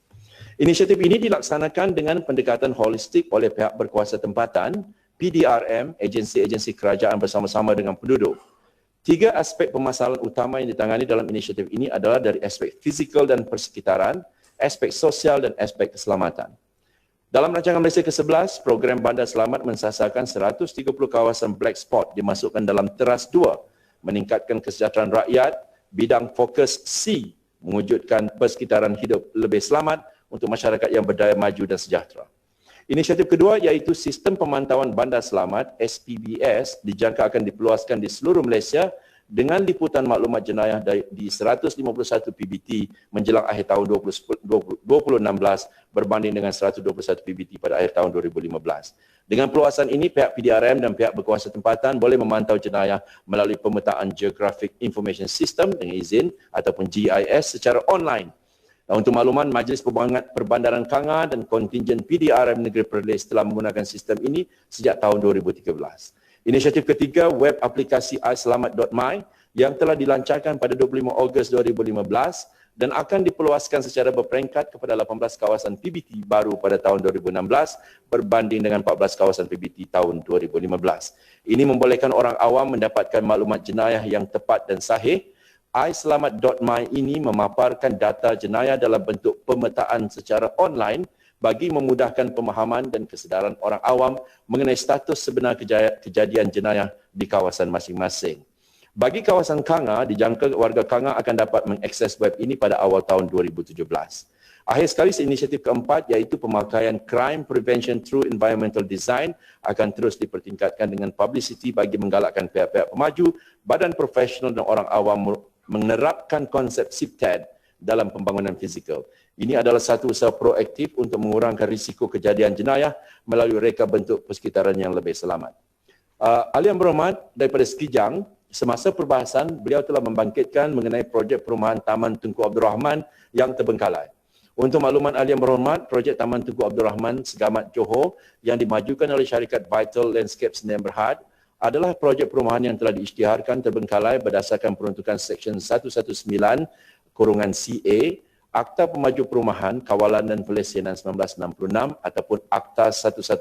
Inisiatif ini dilaksanakan dengan pendekatan holistik oleh pihak berkuasa tempatan, PDRM, agensi-agensi kerajaan bersama-sama dengan penduduk. 3 aspek permasalahan utama yang ditangani dalam inisiatif ini adalah dari aspek fizikal dan persekitaran, aspek sosial dan aspek keselamatan. Dalam rancangan Malaysia ke-11, program Bandar Selamat mensasarkan 130 kawasan black spot dimasukkan dalam teras 2, meningkatkan kesejahteraan rakyat, bidang fokus C, mewujudkan persekitaran hidup lebih selamat untuk masyarakat yang berdaya maju dan sejahtera. Inisiatif kedua iaitu sistem pemantauan Bandar Selamat SPBS dijangka akan diperluaskan di seluruh Malaysia dengan liputan maklumat jenayah di 151 PBT menjelang akhir tahun 2016 berbanding dengan 121 PBT pada akhir tahun 2015. Dengan perluasan ini, pihak PDRM dan pihak berkuasa tempatan boleh memantau jenayah melalui pemetaan Geographic Information System dengan izin ataupun GIS secara online. Untuk makluman, Majlis Perbandaran Kanga dan kontingen PDRM Negeri Perlis telah menggunakan sistem ini sejak tahun 2013. Inisiatif ketiga, web aplikasi iSelamat.my yang telah dilancarkan pada 25 Ogos 2015 dan akan diperluaskan secara berperingkat kepada 18 kawasan PBT baru pada tahun 2016 berbanding dengan 14 kawasan PBT tahun 2015. Ini membolehkan orang awam mendapatkan maklumat jenayah yang tepat dan sahih. iSelamat.my ini memaparkan data jenayah dalam bentuk pemetaan secara online bagi memudahkan pemahaman dan kesedaran orang awam mengenai status sebenar kejadian jenayah di kawasan masing-masing. Bagi kawasan Kanga, dijangka warga Kanga akan dapat mengakses web ini pada awal tahun 2017. Akhir sekali, inisiatif keempat iaitu pemakaian Crime Prevention Through Environmental Design akan terus dipertingkatkan dengan publicity bagi menggalakkan pihak-pihak pemaju, badan profesional dan orang awam menerapkan konsep CPTED dalam pembangunan fizikal. Ini adalah satu usaha proaktif untuk mengurangkan risiko kejadian jenayah melalui reka bentuk persekitaran yang lebih selamat. Ahli Yang Berhormat, daripada Sekijang, semasa perbahasan beliau telah membangkitkan mengenai projek perumahan Taman Tunku Abdul Rahman yang terbengkalai. Untuk makluman Ahli Yang Berhormat, projek Taman Tunku Abdul Rahman Segamat Johor yang dimajukan oleh syarikat Vital Landscape Sdn Bhd adalah projek perumahan yang telah diisytiharkan terbengkalai berdasarkan peruntukan Seksyen 119-CA Akta Pemaju Perumahan, Kawalan dan Pelesianan 1966 ataupun Akta 118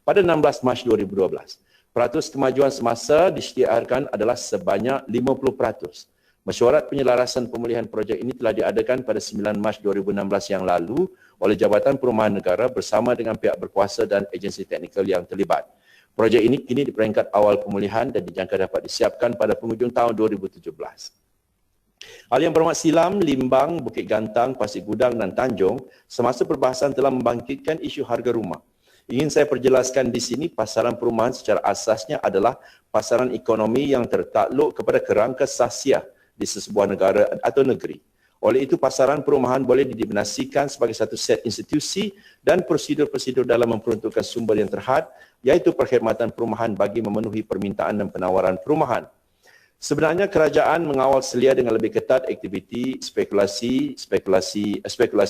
pada 16 Mac 2012. Peratus kemajuan semasa diisytiharkan adalah sebanyak 50%. Mesyuarat penyelarasan pemulihan projek ini telah diadakan pada 9 Mac 2016 yang lalu oleh Jabatan Perumahan Negara bersama dengan pihak berkuasa dan agensi teknikal yang terlibat. Projek ini kini di peringkat awal pemulihan dan dijangka dapat disiapkan pada penghujung tahun 2017. Ahli Yang Berhormat Silam, Limbang, Bukit Gantang, Pasir Gudang dan Tanjung semasa perbahasan telah membangkitkan isu harga rumah. Ingin saya perjelaskan di sini, pasaran perumahan secara asasnya adalah pasaran ekonomi yang tertakluk kepada kerangka sahsiah di sesebuah negara atau negeri. Oleh itu, pasaran perumahan boleh didefinisikan sebagai satu set institusi dan prosedur-prosedur dalam memperuntukkan sumber yang terhad, iaitu perkhidmatan perumahan bagi memenuhi permintaan dan penawaran perumahan. Sebenarnya kerajaan mengawal selia dengan lebih ketat aktiviti spekulasi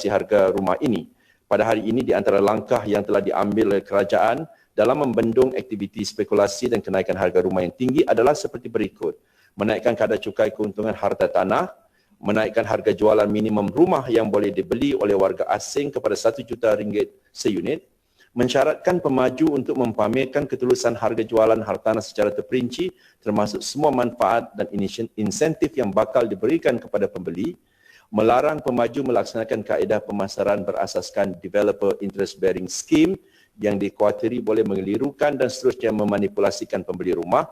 harga rumah ini. Pada hari ini, di antara langkah yang telah diambil oleh kerajaan dalam membendung aktiviti spekulasi dan kenaikan harga rumah yang tinggi adalah seperti berikut. Menaikkan kadar cukai keuntungan harta tanah, menaikkan harga jualan minimum rumah yang boleh dibeli oleh warga asing kepada RM1 juta seunit, mensyaratkan pemaju untuk mempamerkan ketulusan harga jualan hartanah secara terperinci termasuk semua manfaat dan insentif yang bakal diberikan kepada pembeli, melarang pemaju melaksanakan kaedah pemasaran berasaskan developer interest bearing scheme yang dikhawatiri boleh mengelirukan dan seterusnya memanipulasikan pembeli rumah,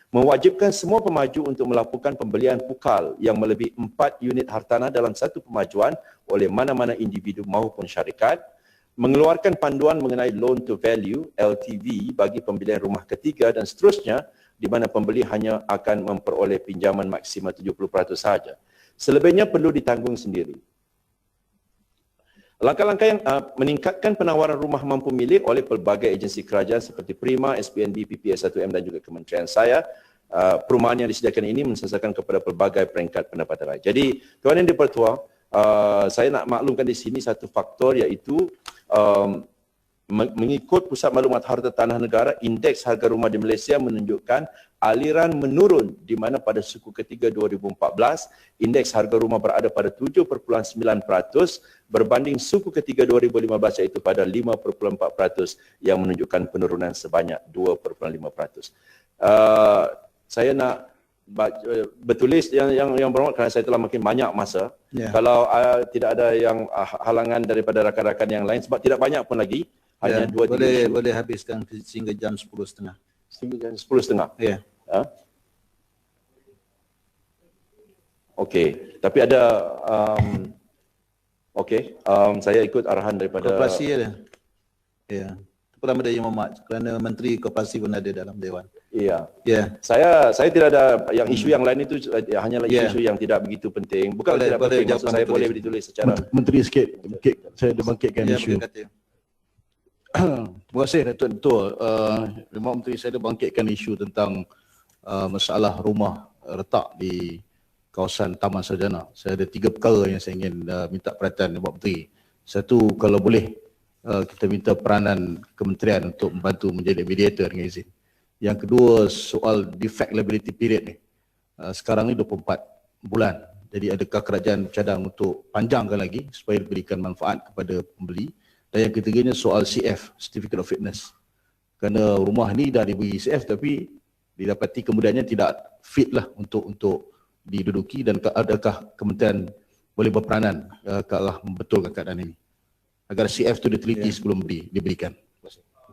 mewajibkan semua pemaju untuk melakukan pembelian pukal yang melebihi 4 unit hartanah dalam satu pemajuan oleh mana-mana individu maupun syarikat, mengeluarkan panduan mengenai loan to value LTV bagi pembelian rumah ketiga dan seterusnya di mana pembeli hanya akan memperoleh pinjaman maksimal 70% sahaja. Selebihnya perlu ditanggung sendiri. Langkah-langkah yang meningkatkan penawaran rumah mampu milik oleh pelbagai agensi kerajaan seperti Prima, SPNB, PPS1M dan juga kementerian saya. Perumahan yang disediakan ini mensasarkan kepada pelbagai peringkat pendapatan rakyat. Jadi, Tuan Yang di-Pertua, saya nak maklumkan di sini satu faktor iaitu mengikut Pusat Maklumat Harta Tanah Negara, indeks harga rumah di Malaysia menunjukkan aliran menurun di mana pada suku ketiga 2014, indeks harga rumah berada pada 7.9% berbanding suku ketiga 2015 iaitu pada 5.4% yang menunjukkan penurunan sebanyak 2.5%. Saya nak bertulis yang berhormat kerana saya telah makin banyak masa. Kalau tidak ada yang halangan daripada rakan-rakan yang lain sebab tidak banyak pun lagi, hanya 2-3 boleh habiskan sehingga jam 10.30. Sehingga jam 10.30. Ya. Okey, tapi ada saya ikut arahan daripada Koperasi ada. Ya. Pertama dari Muhammad kerana Menteri Koperasi pun ada dalam Dewan. Iya. Ya. Saya tidak ada yang isu yang lain itu hanyalah isu yang tidak begitu penting. Bukan tidak penting, maksud saya boleh ditulis secara Menteri sikit saya ada bangkitkan isu. Terima kasih Datuk Betul. Menteri saya ada bangkitkan isu tentang masalah rumah retak di kawasan Taman Sarjana. Saya ada 3 perkara yang saya ingin minta perhatian Bapak Menteri. Satu, kalau boleh kita minta peranan kementerian untuk membantu menjadi mediator dengan izin. Yang kedua, soal defect liability period ni. Sekarang ni 24 bulan. Jadi adakah kerajaan cadang untuk panjangkan lagi supaya diberikan manfaat kepada pembeli? Dan yang ketiganya soal CF, Certificate of Fitness. Kerana rumah ni dah diberi CF tapi didapati kemudiannya tidak fit lah untuk diduduki, dan adakah kementerian boleh berperanan ke arah membetulkan keadaan ini agar CF itu diteliti sebelum diberikan.